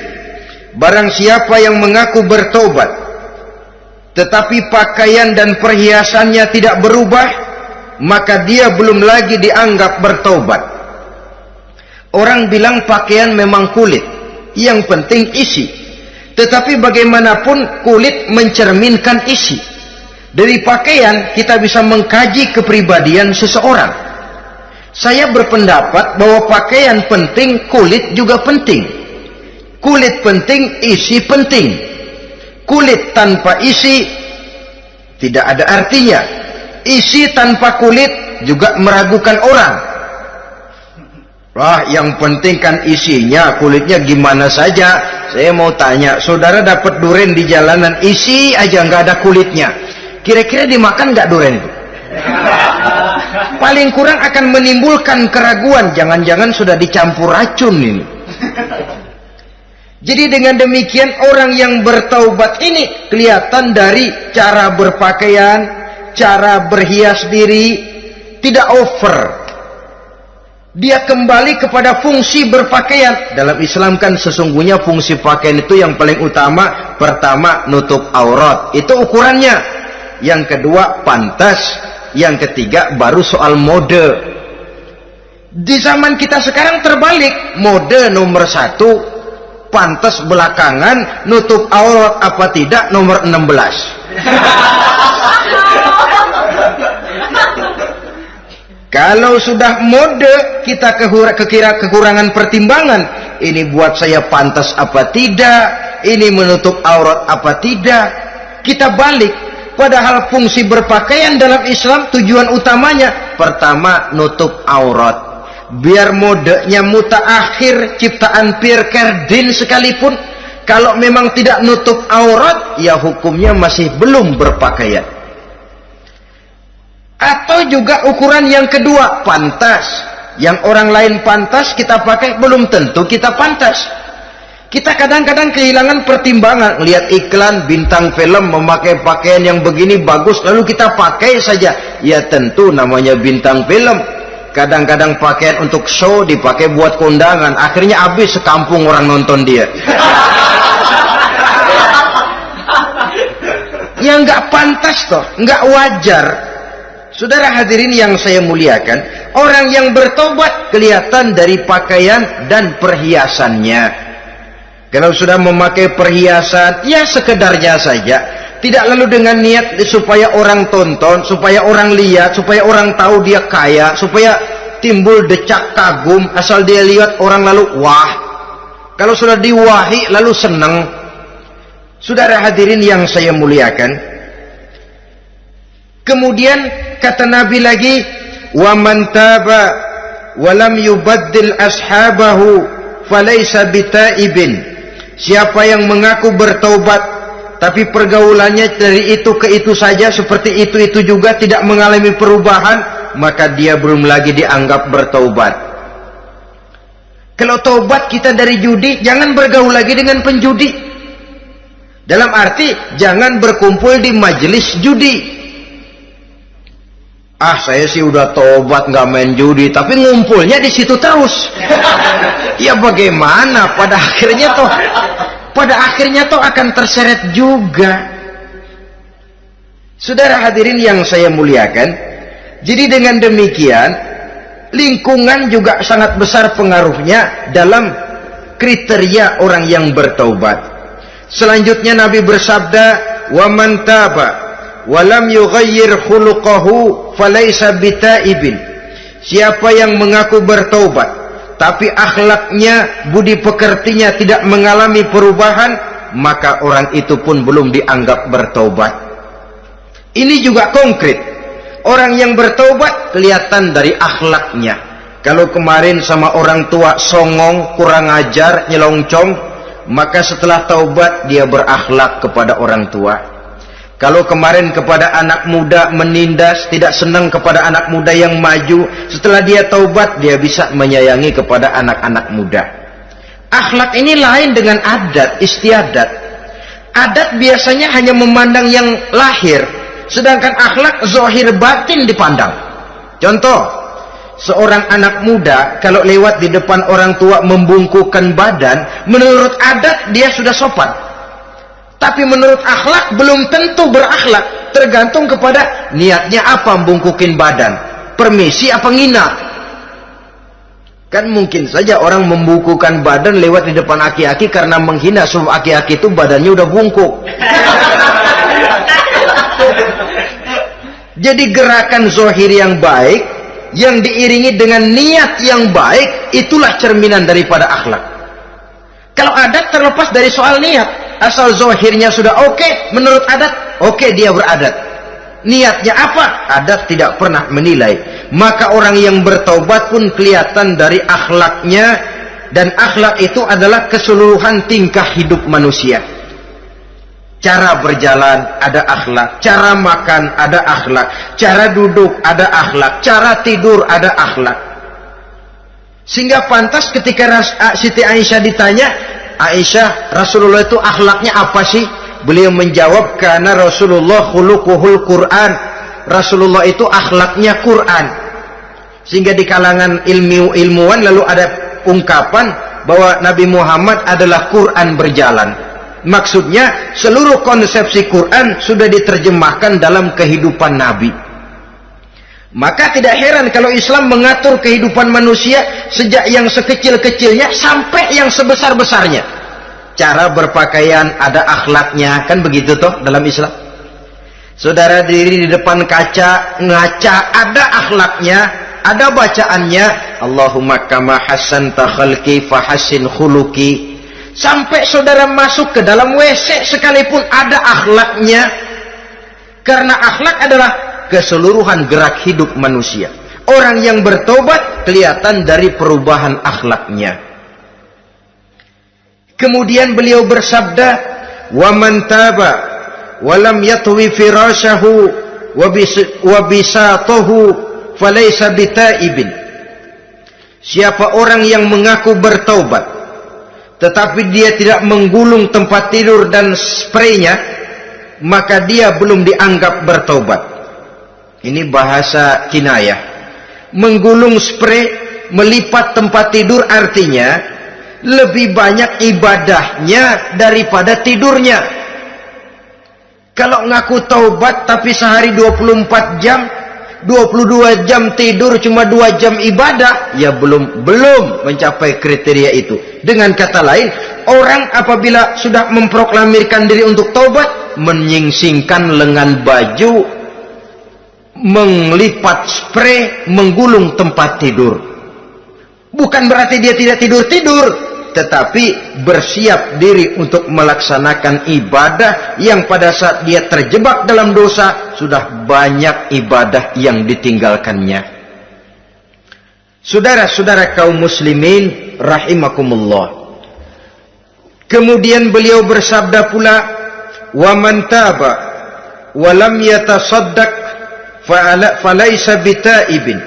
Barang siapa yang mengaku bertaubat tetapi pakaian dan perhiasannya tidak berubah, maka dia belum lagi dianggap bertaubat. Orang bilang pakaian memang kulit, yang penting isi. Tetapi bagaimanapun kulit mencerminkan isi. Dari pakaian kita bisa mengkaji kepribadian seseorang. Saya berpendapat bahwa pakaian penting, kulit juga penting. Kulit penting, isi penting. Kulit tanpa isi tidak ada artinya. Isi tanpa kulit juga meragukan orang. Wah, yang penting kan isinya, kulitnya gimana saja. Saya mau tanya, saudara dapat duren di jalanan, isi aja nggak ada kulitnya. Kira-kira dimakan nggak duren itu? Paling kurang akan menimbulkan keraguan, jangan-jangan sudah dicampur racun ini. Jadi dengan demikian orang yang bertaubat ini kelihatan dari cara berpakaian, cara berhias diri, tidak over. Dia kembali kepada fungsi berpakaian. Dalam Islam kan sesungguhnya fungsi pakaian itu yang paling utama. Pertama, nutup aurat. Itu ukurannya. Yang kedua, pantas. Yang ketiga, baru soal mode. Di zaman kita sekarang terbalik. Mode nomor 1, pantas belakangan, nutup aurat apa tidak nomor 16. Kalau sudah mode, kita kekira kekurangan pertimbangan. Ini buat saya pantas apa tidak, ini menutup aurat apa tidak. Kita balik, padahal fungsi berpakaian dalam Islam tujuan utamanya pertama nutup aurat. Biar modenya mutaakhir, ciptaan Pierre Cardin sekalipun, kalau memang tidak nutup aurat, ya hukumnya masih belum berpakaian. Atau juga ukuran yang kedua, pantas. Yang orang lain pantas kita pakai, belum tentu kita pantas. Kita kadang-kadang kehilangan pertimbangan. Lihat iklan bintang film memakai pakaian yang begini bagus, lalu kita pakai saja. Ya tentu namanya bintang film. Kadang-kadang pakaian untuk show dipakai buat kondangan, akhirnya habis sekampung orang nonton dia. Ya nggak pantas toh, nggak wajar. Saudara hadirin yang saya muliakan, orang yang bertobat kelihatan dari pakaian dan perhiasannya. Kalau sudah memakai perhiasan, ya sekedarnya saja. Tidak lalu dengan niat supaya orang tonton, supaya orang lihat, supaya orang tahu dia kaya, supaya timbul decak kagum, asal dia lihat orang lalu wah. Kalau sudah diwahi lalu senang. Saudara hadirin yang saya muliakan, kemudian kata Nabi lagi, wa man taba wa lam yubaddil ashabahu falaysa bitaibin. Siapa yang mengaku bertaubat tapi pergaulannya dari itu ke itu saja, seperti itu juga, tidak mengalami perubahan, maka dia belum lagi dianggap bertaubat. Kalau taubat kita dari judi, jangan bergaul lagi dengan penjudi. Dalam arti jangan berkumpul di majelis judi. Ah, saya sih udah tobat nggak main judi, tapi ngumpulnya di situ terus. Ya bagaimana? Pada akhirnya toh akan terseret juga. Saudara hadirin yang saya muliakan, jadi dengan demikian lingkungan juga sangat besar pengaruhnya dalam kriteria orang yang bertaubat. Selanjutnya Nabi bersabda, wa man taba walam yughayyir khuluquhu falaysa bitaibin. Siapa yang mengaku bertaubat tapi akhlaknya, budi pekertinya tidak mengalami perubahan, maka orang itu pun belum dianggap bertaubat. Ini juga konkret. Orang yang bertaubat kelihatan dari akhlaknya. Kalau kemarin sama orang tua songong, kurang ajar, nyelongcong, maka setelah taubat dia berakhlak kepada orang tua. Kalau kemarin kepada anak muda menindas, tidak senang kepada anak muda yang maju, setelah dia taubat dia bisa menyayangi kepada anak-anak muda. Akhlak ini lain dengan adat, istiadat. Adat biasanya hanya memandang yang lahir, sedangkan akhlak zahir batin dipandang. Contoh, seorang anak muda kalau lewat di depan orang tua membungkukkan badan, menurut adat dia sudah sopan. Tapi menurut akhlak belum tentu berakhlak. Tergantung kepada niatnya apa membungkukin badan. Permisi apa ngina. Kan mungkin saja orang membukukan badan lewat di depan aki-aki karena menghina sebab aki-aki itu badannya udah bungkuk. Jadi gerakan zohir yang baik yang diiringi dengan niat yang baik, itulah cerminan daripada akhlak. Kalau adat terlepas dari soal niat. Asal zohirnya sudah oke, menurut adat, oke dia beradat. Niatnya apa? Adat tidak pernah menilai. Maka orang yang bertaubat pun kelihatan dari akhlaknya. Dan akhlak itu adalah keseluruhan tingkah hidup manusia. Cara berjalan ada akhlak, cara makan ada akhlak, cara duduk ada akhlak, cara tidur ada akhlak. Sehingga pantas ketika Siti Aisyah ditanya, Aisyah, Rasulullah itu akhlaknya apa sih? Beliau menjawab, karena Rasulullah khuluquhul Quran. Rasulullah itu akhlaknya Quran. Sehingga di kalangan ilmuwan lalu ada ungkapan bahwa Nabi Muhammad adalah Quran berjalan. Maksudnya seluruh konsepsi Quran sudah diterjemahkan dalam kehidupan Nabi. Maka tidak heran kalau Islam mengatur kehidupan manusia sejak yang sekecil-kecilnya sampai yang sebesar-besarnya. Cara berpakaian ada akhlaknya, kan begitu toh dalam Islam. Saudara diri di depan kaca, ngaca, ada akhlaknya, ada bacaannya. Allahumma kama hasanta khalqi fahassin khuluqi. Sampai saudara masuk ke dalam WC sekalipun ada akhlaknya. Karena akhlak adalah keseluruhan gerak hidup manusia. Orang yang bertobat kelihatan dari perubahan akhlaknya. Kemudian beliau bersabda, "Wa man taba wa lam yatwi firashahu wa bisatahu falaysa bitaibin." Siapa orang yang mengaku bertaubat tetapi dia tidak menggulung tempat tidur dan spraynya, maka dia belum dianggap bertaubat. Ini bahasa kinayah. Menggulung spray, melipat tempat tidur artinya lebih banyak ibadahnya daripada tidurnya. Kalau ngaku taubat tapi sehari 24 jam, 22 jam tidur, cuma 2 jam ibadah, ya belum mencapai kriteria itu. Dengan kata lain, orang apabila sudah memproklamirkan diri untuk taubat, menyingsingkan lengan baju, melipat spray, menggulung tempat tidur. Bukan berarti dia tidak tidur-tidur, tetapi bersiap diri untuk melaksanakan ibadah yang pada saat dia terjebak dalam dosa, sudah banyak ibadah yang ditinggalkannya. Saudara-saudara kaum muslimin rahimakumullah. Kemudian beliau bersabda pula, "Wa man taba wa lam yatasaddaq falaysa bitaibin."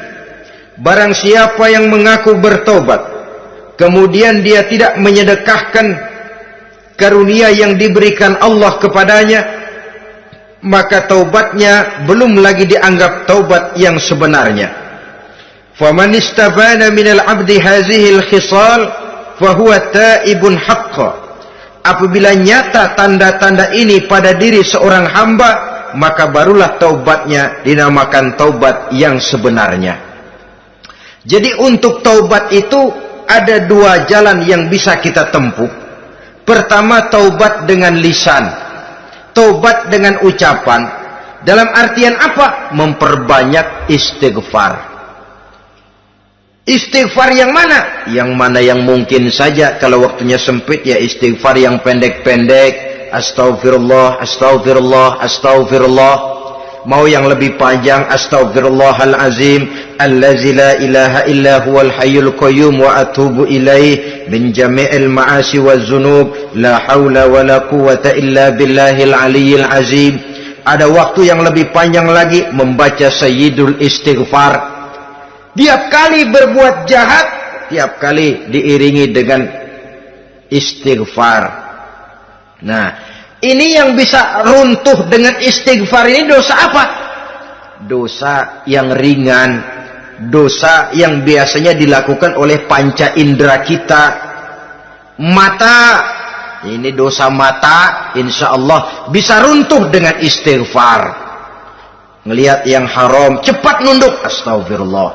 Barang siapa yang mengaku bertobat kemudian dia tidak menyedekahkan karunia yang diberikan Allah kepadanya, maka taubatnya belum lagi dianggap taubat yang sebenarnya. Faman istabana minal abdi hazihi al-khisal fahuwa taibun haqqa. Apabila nyata tanda-tanda ini pada diri seorang hamba, maka barulah taubatnya dinamakan taubat yang sebenarnya. Jadi untuk taubat itu ada 2 jalan yang bisa kita tempuh. Pertama, taubat dengan lisan, taubat dengan ucapan. Dalam artian apa? Memperbanyak istighfar. Istighfar yang mana? Yang mana yang mungkin saja. Kalau waktunya sempit, ya istighfar yang pendek-pendek. Astaghfirullah, astaghfirullah, astaghfirullah. Mau yang lebih panjang, astaghfirullahalazim allazi la ilaha illa huwal hayyul qayyum wa atubu ilaih min jami'il ma'asi waz zunub la haula wala quwwata illa billahil aliyyil azim. Ada waktu yang lebih panjang lagi, membaca sayyidul istighfar. Tiap kali berbuat jahat, tiap kali diiringi dengan istighfar. Nah, ini yang bisa runtuh dengan istighfar ini dosa apa? Dosa yang ringan, dosa yang biasanya dilakukan oleh panca indera kita. Mata ini dosa mata, insya Allah bisa runtuh dengan istighfar. Ngelihat yang haram, cepat nunduk, astagfirullah.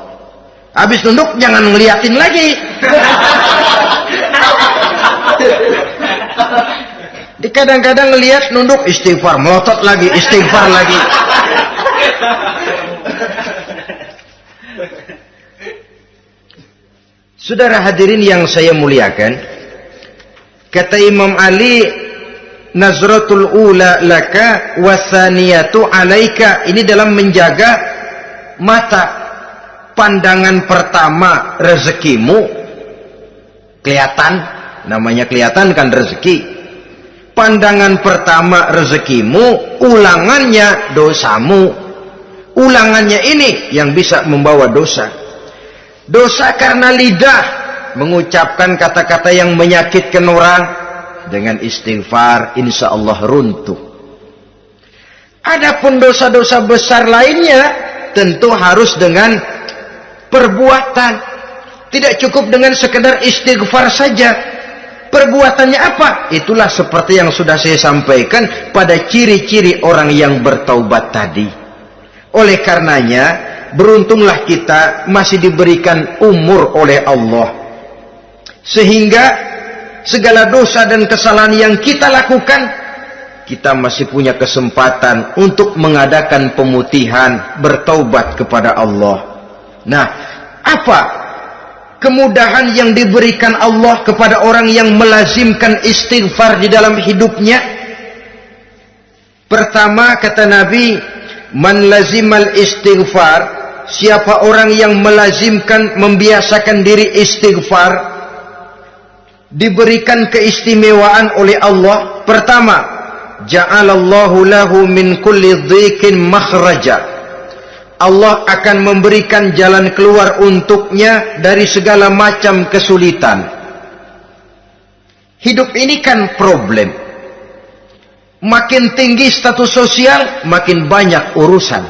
Habis nunduk, jangan ngeliatin lagi. Kadang-kadang ngelihat nunduk, istighfar, melotot lagi, istighfar lagi. Saudara hadirin yang saya muliakan, kata Imam Ali, nazratul ula laka wasaniyatu alaika. Ini dalam menjaga mata. Pandangan pertama rezekimu kelihatan, namanya kelihatan kan rezeki. Pandangan pertama rezekimu, ulangannya dosamu. Ulangannya ini yang bisa membawa dosa. Dosa karena lidah, mengucapkan kata-kata yang menyakitkan orang. Dengan istighfar, insya Allah runtuh. Adapun dosa-dosa besar lainnya, tentu harus dengan perbuatan. Tidak cukup dengan sekedar istighfar saja. Perbuatannya apa? Itulah seperti yang sudah saya sampaikan pada ciri-ciri orang yang bertaubat tadi. Oleh karenanya, beruntunglah kita masih diberikan umur oleh Allah. Sehingga segala dosa dan kesalahan yang kita lakukan, kita masih punya kesempatan untuk mengadakan pemutihan, bertaubat kepada Allah. Nah, apa kemudahan yang diberikan Allah kepada orang yang melazimkan istighfar di dalam hidupnya? Pertama, kata Nabi, man lazimal istighfar, siapa orang yang melazimkan, membiasakan diri istighfar, diberikan keistimewaan oleh Allah. Pertama, ja'alallahu lahu min kulli dhiqin makhraja. Allah akan memberikan jalan keluar untuknya dari segala macam kesulitan. Hidup ini kan problem. Makin tinggi status sosial, makin banyak urusan.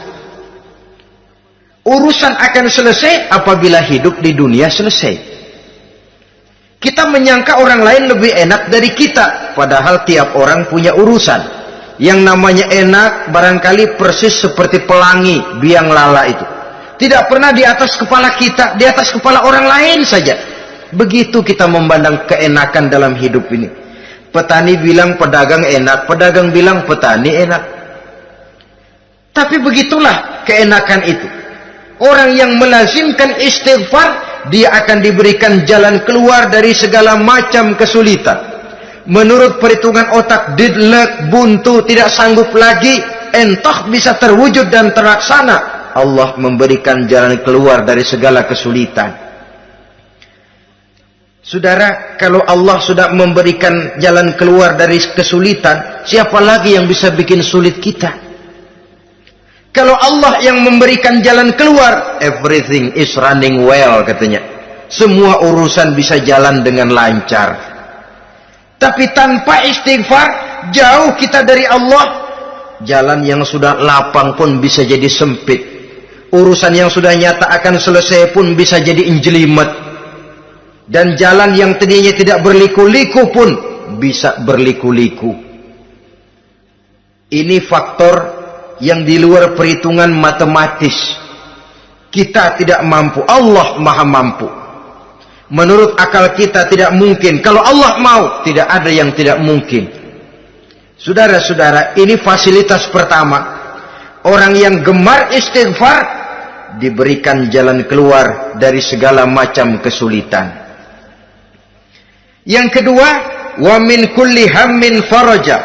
Urusan akan selesai apabila hidup di dunia selesai. Kita menyangka orang lain lebih enak dari kita, padahal tiap orang punya urusan. Yang namanya enak barangkali persis seperti pelangi biang lala itu. Tidak pernah di atas kepala kita, di atas kepala orang lain saja. Begitu kita memandang keenakan dalam hidup ini. Petani bilang pedagang enak, pedagang bilang petani enak. Tapi begitulah keenakan itu. Orang yang melazimkan istighfar, dia akan diberikan jalan keluar dari segala macam kesulitan. Menurut perhitungan otak, deadlock, buntu, tidak sanggup lagi, entah bisa terwujud dan terlaksana. Allah memberikan jalan keluar dari segala kesulitan. Saudara, kalau Allah sudah memberikan jalan keluar dari kesulitan, siapa lagi yang bisa bikin sulit kita? Kalau Allah yang memberikan jalan keluar, everything is running well, katanya. Semua urusan bisa jalan dengan lancar. Tapi tanpa istighfar, jauh kita dari Allah. Jalan yang sudah lapang pun bisa jadi sempit. Urusan yang sudah nyata akan selesai pun bisa jadi injelimet. Dan jalan yang tadinya tidak berliku-liku pun bisa berliku-liku. Ini faktor yang di luar perhitungan matematis. Kita tidak mampu, Allah maha mampu. Menurut akal kita tidak mungkin. Kalau Allah mau, tidak ada yang tidak mungkin. Saudara-saudara, ini fasilitas pertama. Orang yang gemar istighfar diberikan jalan keluar dari segala macam kesulitan. Yang kedua, wa min kulli hammin faraja,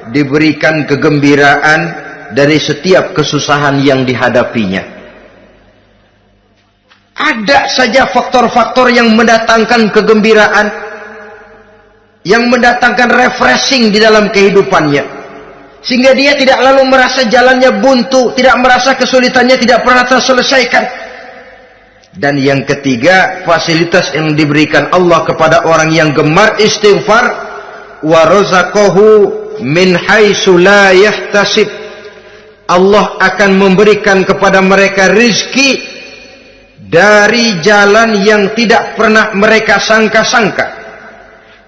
diberikan kegembiraan dari setiap kesusahan yang dihadapinya. Ada saja faktor-faktor yang mendatangkan kegembiraan, yang mendatangkan refreshing di dalam kehidupannya, sehingga dia tidak lalu merasa jalannya buntu, tidak merasa kesulitannya tidak pernah terselesaikan. Dan yang ketiga, fasilitas yang diberikan Allah kepada orang yang gemar istighfar, wa razaqahu min haitsu la yahtasib. Allah akan memberikan kepada mereka rizki dari jalan yang tidak pernah mereka sangka-sangka.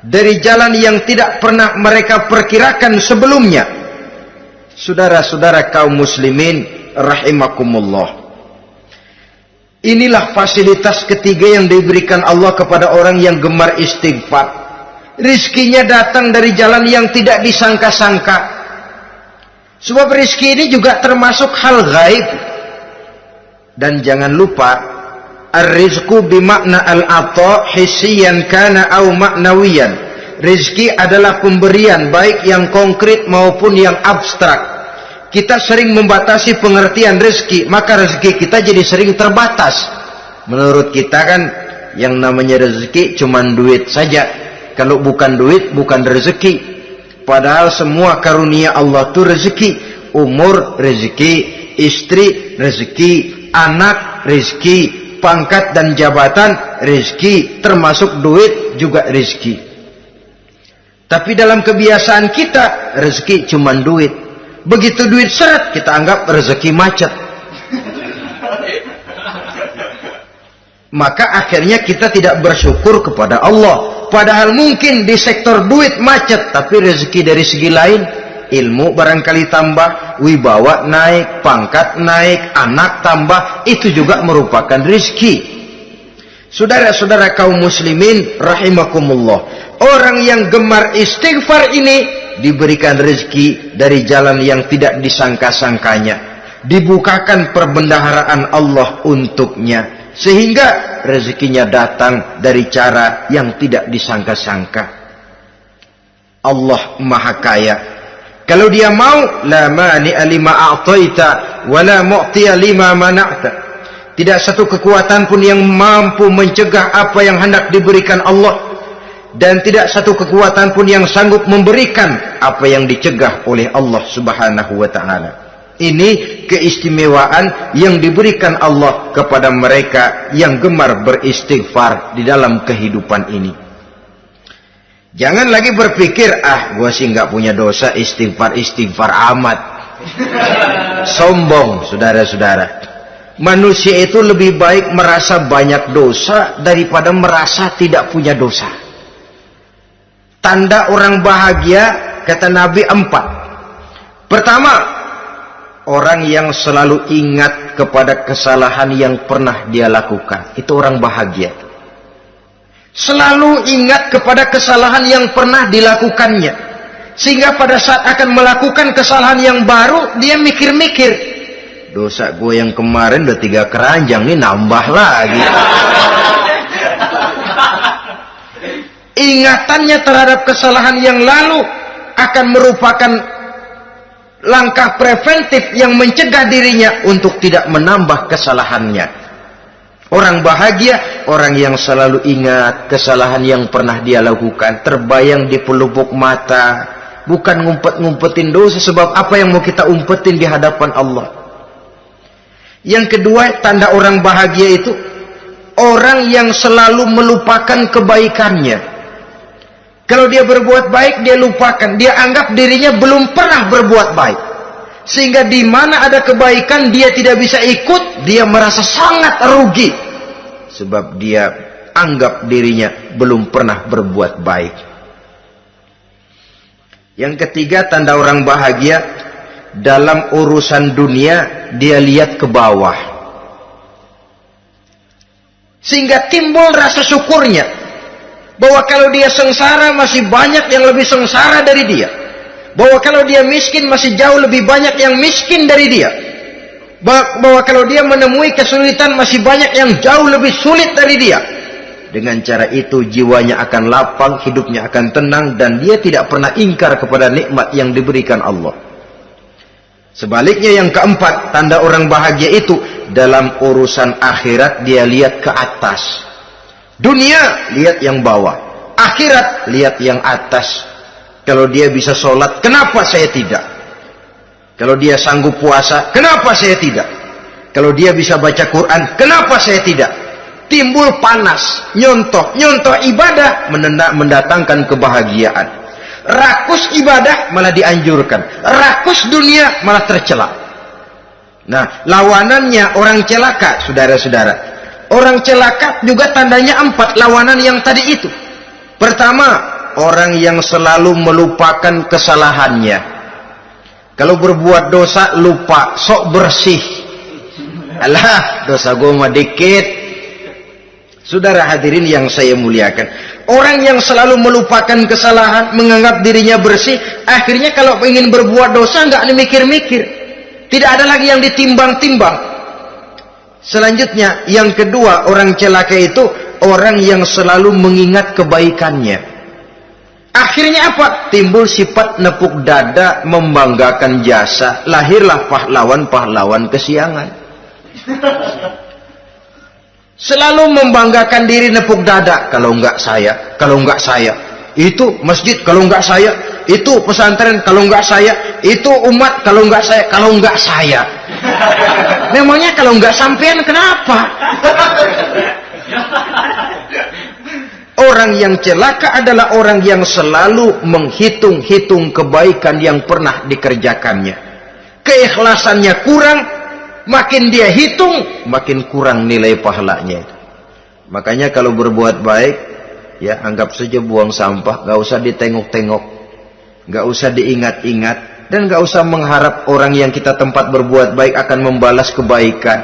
dari jalan yang tidak pernah mereka perkirakan sebelumnya. Saudara-saudara kaum muslimin rahimakumullah. Inilah fasilitas ketiga yang diberikan Allah kepada orang yang gemar istighfar. Rizkinya datang dari jalan yang tidak disangka-sangka. Sebab rizki ini juga termasuk hal gaib. Dan jangan lupa, ar-rizku bimakna al-ata hissiyan kana au ma'nawiyan. Rizki adalah pemberian baik yang konkret maupun yang abstrak. Kita sering membatasi pengertian rezeki, maka rezeki kita jadi sering terbatas. Menurut kita kan yang namanya rezeki cuma duit saja. Kalau bukan duit bukan rezeki. Padahal semua karunia Allah itu rezeki. Umur rezeki, istri rezeki, anak rezeki, pangkat dan jabatan rezeki, termasuk duit juga rezeki. Tapi dalam kebiasaan kita rezeki cuma duit. Begitu duit seret, kita anggap rezeki macet. Maka akhirnya kita tidak bersyukur kepada Allah. Padahal mungkin di sektor duit macet, tapi rezeki dari segi lain, ilmu barangkali tambah, wibawa naik, pangkat naik, anak tambah, itu juga merupakan rezeki. Saudara-saudara kaum muslimin rahimakumullah, orang yang gemar istighfar ini diberikan rezeki dari jalan yang tidak disangka-sangkanya, dibukakan perbendaharaan Allah untuknya, sehingga rezekinya datang dari cara yang tidak disangka-sangka. Allah Maha Kaya. Kalau dia mau, la mani'a lima a'taita wa la mu'tiya lima mana'ta. Tidak satu kekuatan pun yang mampu mencegah apa yang hendak diberikan Allah, dan tidak satu kekuatan pun yang sanggup memberikan apa yang dicegah oleh Allah Subhanahu wa ta'ala. Ini keistimewaan yang diberikan Allah kepada mereka yang gemar beristighfar di dalam kehidupan ini. Jangan lagi berpikir, gua sih nggak punya dosa, istighfar amat. Sombong, saudara-saudara. Manusia itu lebih baik merasa banyak dosa daripada merasa tidak punya dosa. Tanda orang bahagia, kata Nabi, 4. Pertama, orang yang selalu ingat kepada kesalahan yang pernah dia lakukan. Itu orang bahagia. Selalu ingat kepada kesalahan yang pernah dilakukannya. Sehingga pada saat akan melakukan kesalahan yang baru, dia mikir-mikir. Dosa gue yang kemarin udah 3 keranjang, nih nambah lagi. Ingatannya terhadap kesalahan yang lalu akan merupakan langkah preventif yang mencegah dirinya untuk tidak menambah kesalahannya. Orang bahagia, orang yang selalu ingat kesalahan yang pernah dia lakukan, terbayang di pelupuk mata, bukan ngumpet-ngumpetin dosa. Sebab apa yang mau kita umpetin di hadapan Allah? Yang kedua, tanda orang bahagia itu orang yang selalu melupakan kebaikannya. Kalau dia berbuat baik, dia lupakan. Dia anggap dirinya belum pernah berbuat baik. Sehingga di mana ada kebaikan, dia tidak bisa ikut. Dia merasa sangat rugi. Sebab dia anggap dirinya belum pernah berbuat baik. Yang ketiga, tanda orang bahagia, dalam urusan dunia dia lihat ke bawah, sehingga timbul rasa syukurnya bahwa kalau dia sengsara masih banyak yang lebih sengsara dari dia, bahwa kalau dia miskin masih jauh lebih banyak yang miskin dari dia, bahwa kalau dia menemui kesulitan masih banyak yang jauh lebih sulit dari dia. Dengan cara itu jiwanya akan lapang, hidupnya akan tenang, dan dia tidak pernah ingkar kepada nikmat yang diberikan Allah. Sebaliknya yang keempat, tanda orang bahagia itu dalam urusan akhirat dia lihat ke atas. Dunia lihat yang bawah, akhirat lihat yang atas. Kalau dia bisa sholat, kenapa saya tidak? Kalau dia sanggup puasa, kenapa saya tidak? Kalau dia bisa baca Quran, kenapa saya tidak? Timbul panas, nyontoh ibadah mendatangkan kebahagiaan. Rakus ibadah malah dianjurkan, rakus dunia malah tercela. Nah, lawanannya orang celaka, saudara-saudara. Orang celaka juga tandanya 4, lawanan yang tadi itu. Pertama, orang yang selalu melupakan kesalahannya. Kalau berbuat dosa lupa, sok bersih. Alah, dosa gue mah dikit. Saudara hadirin yang saya muliakan, orang yang selalu melupakan kesalahan, menganggap dirinya bersih, akhirnya kalau ingin berbuat dosa nggak mikir-mikir, tidak ada lagi yang ditimbang-timbang. Selanjutnya, yang kedua, orang celaka itu orang yang selalu mengingat kebaikannya. Akhirnya apa? Timbul sifat nepuk dada, membanggakan jasa, lahirlah pahlawan-pahlawan kesiangan. Selalu membanggakan diri, nepuk dada. Kalau enggak saya, kalau enggak saya. Itu masjid, kalau enggak saya. Itu pesantren, kalau enggak saya. Itu umat, kalau enggak saya. Kalau enggak saya. Memangnya kalau enggak sampean kenapa? Orang yang celaka adalah orang yang selalu menghitung-hitung kebaikan yang pernah dikerjakannya. Keikhlasannya kurang, makin dia hitung, makin kurang nilai pahalanya. Makanya kalau berbuat baik, ya anggap saja buang sampah, gak usah ditengok-tengok, gak usah diingat-ingat, dan gak usah mengharap orang yang kita tempat berbuat baik akan membalas kebaikan.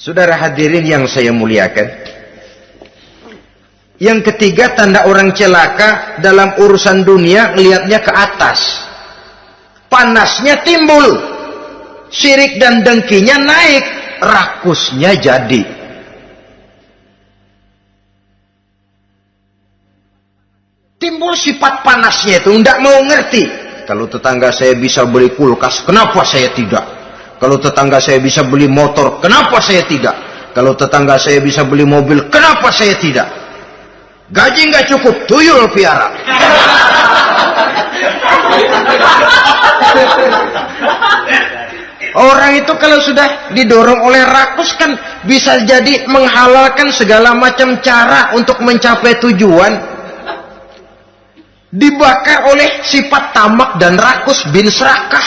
Saudara hadirin yang saya muliakan, yang ketiga tanda orang celaka dalam urusan dunia, ngelihatnya ke atas, panasnya timbul, syirik dan dengkinya naik, rakusnya jadi. Timbul sifat panasnya itu, tidak mau ngerti. Kalau tetangga saya bisa beli kulkas, kenapa saya tidak? Kalau tetangga saya bisa beli motor, kenapa saya tidak? Kalau tetangga saya bisa beli mobil, kenapa saya tidak? Gaji nggak cukup, tuyul piara. Orang itu kalau sudah didorong oleh rakus kan bisa jadi menghalalkan segala macam cara untuk mencapai tujuan. Dibakar oleh sifat tamak dan rakus bin serakah.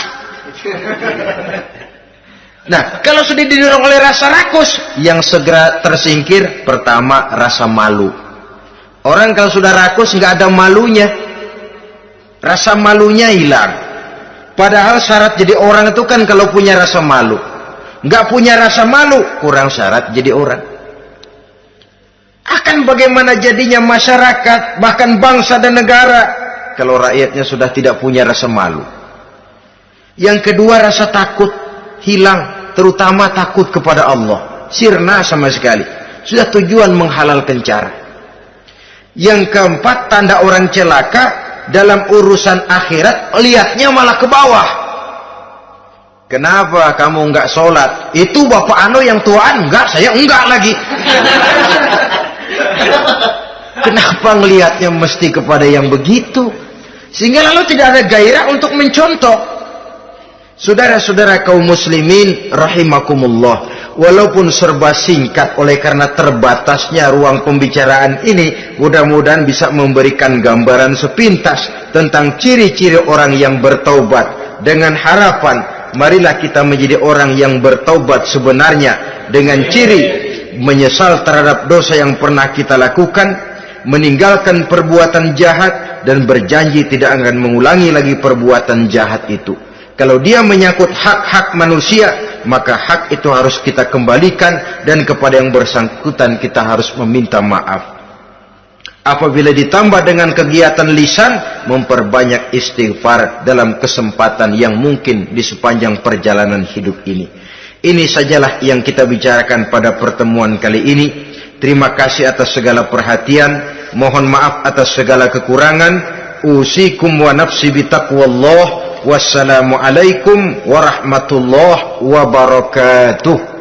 Nah, kalau sudah didorong oleh rasa rakus, yang segera tersingkir pertama rasa malu. Orang kalau sudah rakus nggak ada malunya, rasa malunya hilang. Padahal syarat jadi orang itu kan kalau punya rasa malu. Nggak punya rasa malu, kurang syarat jadi orang. Akan bagaimana jadinya masyarakat, bahkan bangsa dan negara, kalau rakyatnya sudah tidak punya rasa malu. Yang kedua, rasa takut hilang, terutama takut kepada Allah. Sirna sama sekali. Sudah tujuan menghalalkan cara. Yang keempat, tanda orang celaka dalam urusan akhirat, lihatnya malah ke bawah. Kenapa kamu enggak sholat? Itu bapak anu yang tuaan, enggak, saya enggak lagi. Kenapa ngelihatnya mesti kepada yang begitu? Sehingga lalu tidak ada gairah untuk mencontoh. Saudara-saudara kaum muslimin rahimakumullah, walaupun serba singkat oleh karena terbatasnya ruang pembicaraan ini, mudah-mudahan bisa memberikan gambaran sepintas tentang ciri-ciri orang yang bertaubat. Dengan harapan, marilah kita menjadi orang yang bertaubat sebenarnya, dengan ciri menyesal terhadap dosa yang pernah kita lakukan, meninggalkan perbuatan jahat, dan berjanji tidak akan mengulangi lagi perbuatan jahat itu. Kalau dia menyangkut hak-hak manusia, maka hak itu harus kita kembalikan, dan kepada yang bersangkutan kita harus meminta maaf. Apabila ditambah dengan kegiatan lisan, memperbanyak istighfar dalam kesempatan yang mungkin di sepanjang perjalanan hidup ini. Ini sajalah yang kita bicarakan pada pertemuan kali ini. Terima kasih atas segala perhatian. Mohon maaf atas segala kekurangan. Usikum wa nafsi bitaqwallah. Wassalamualaikum warahmatullahi wabarakatuh.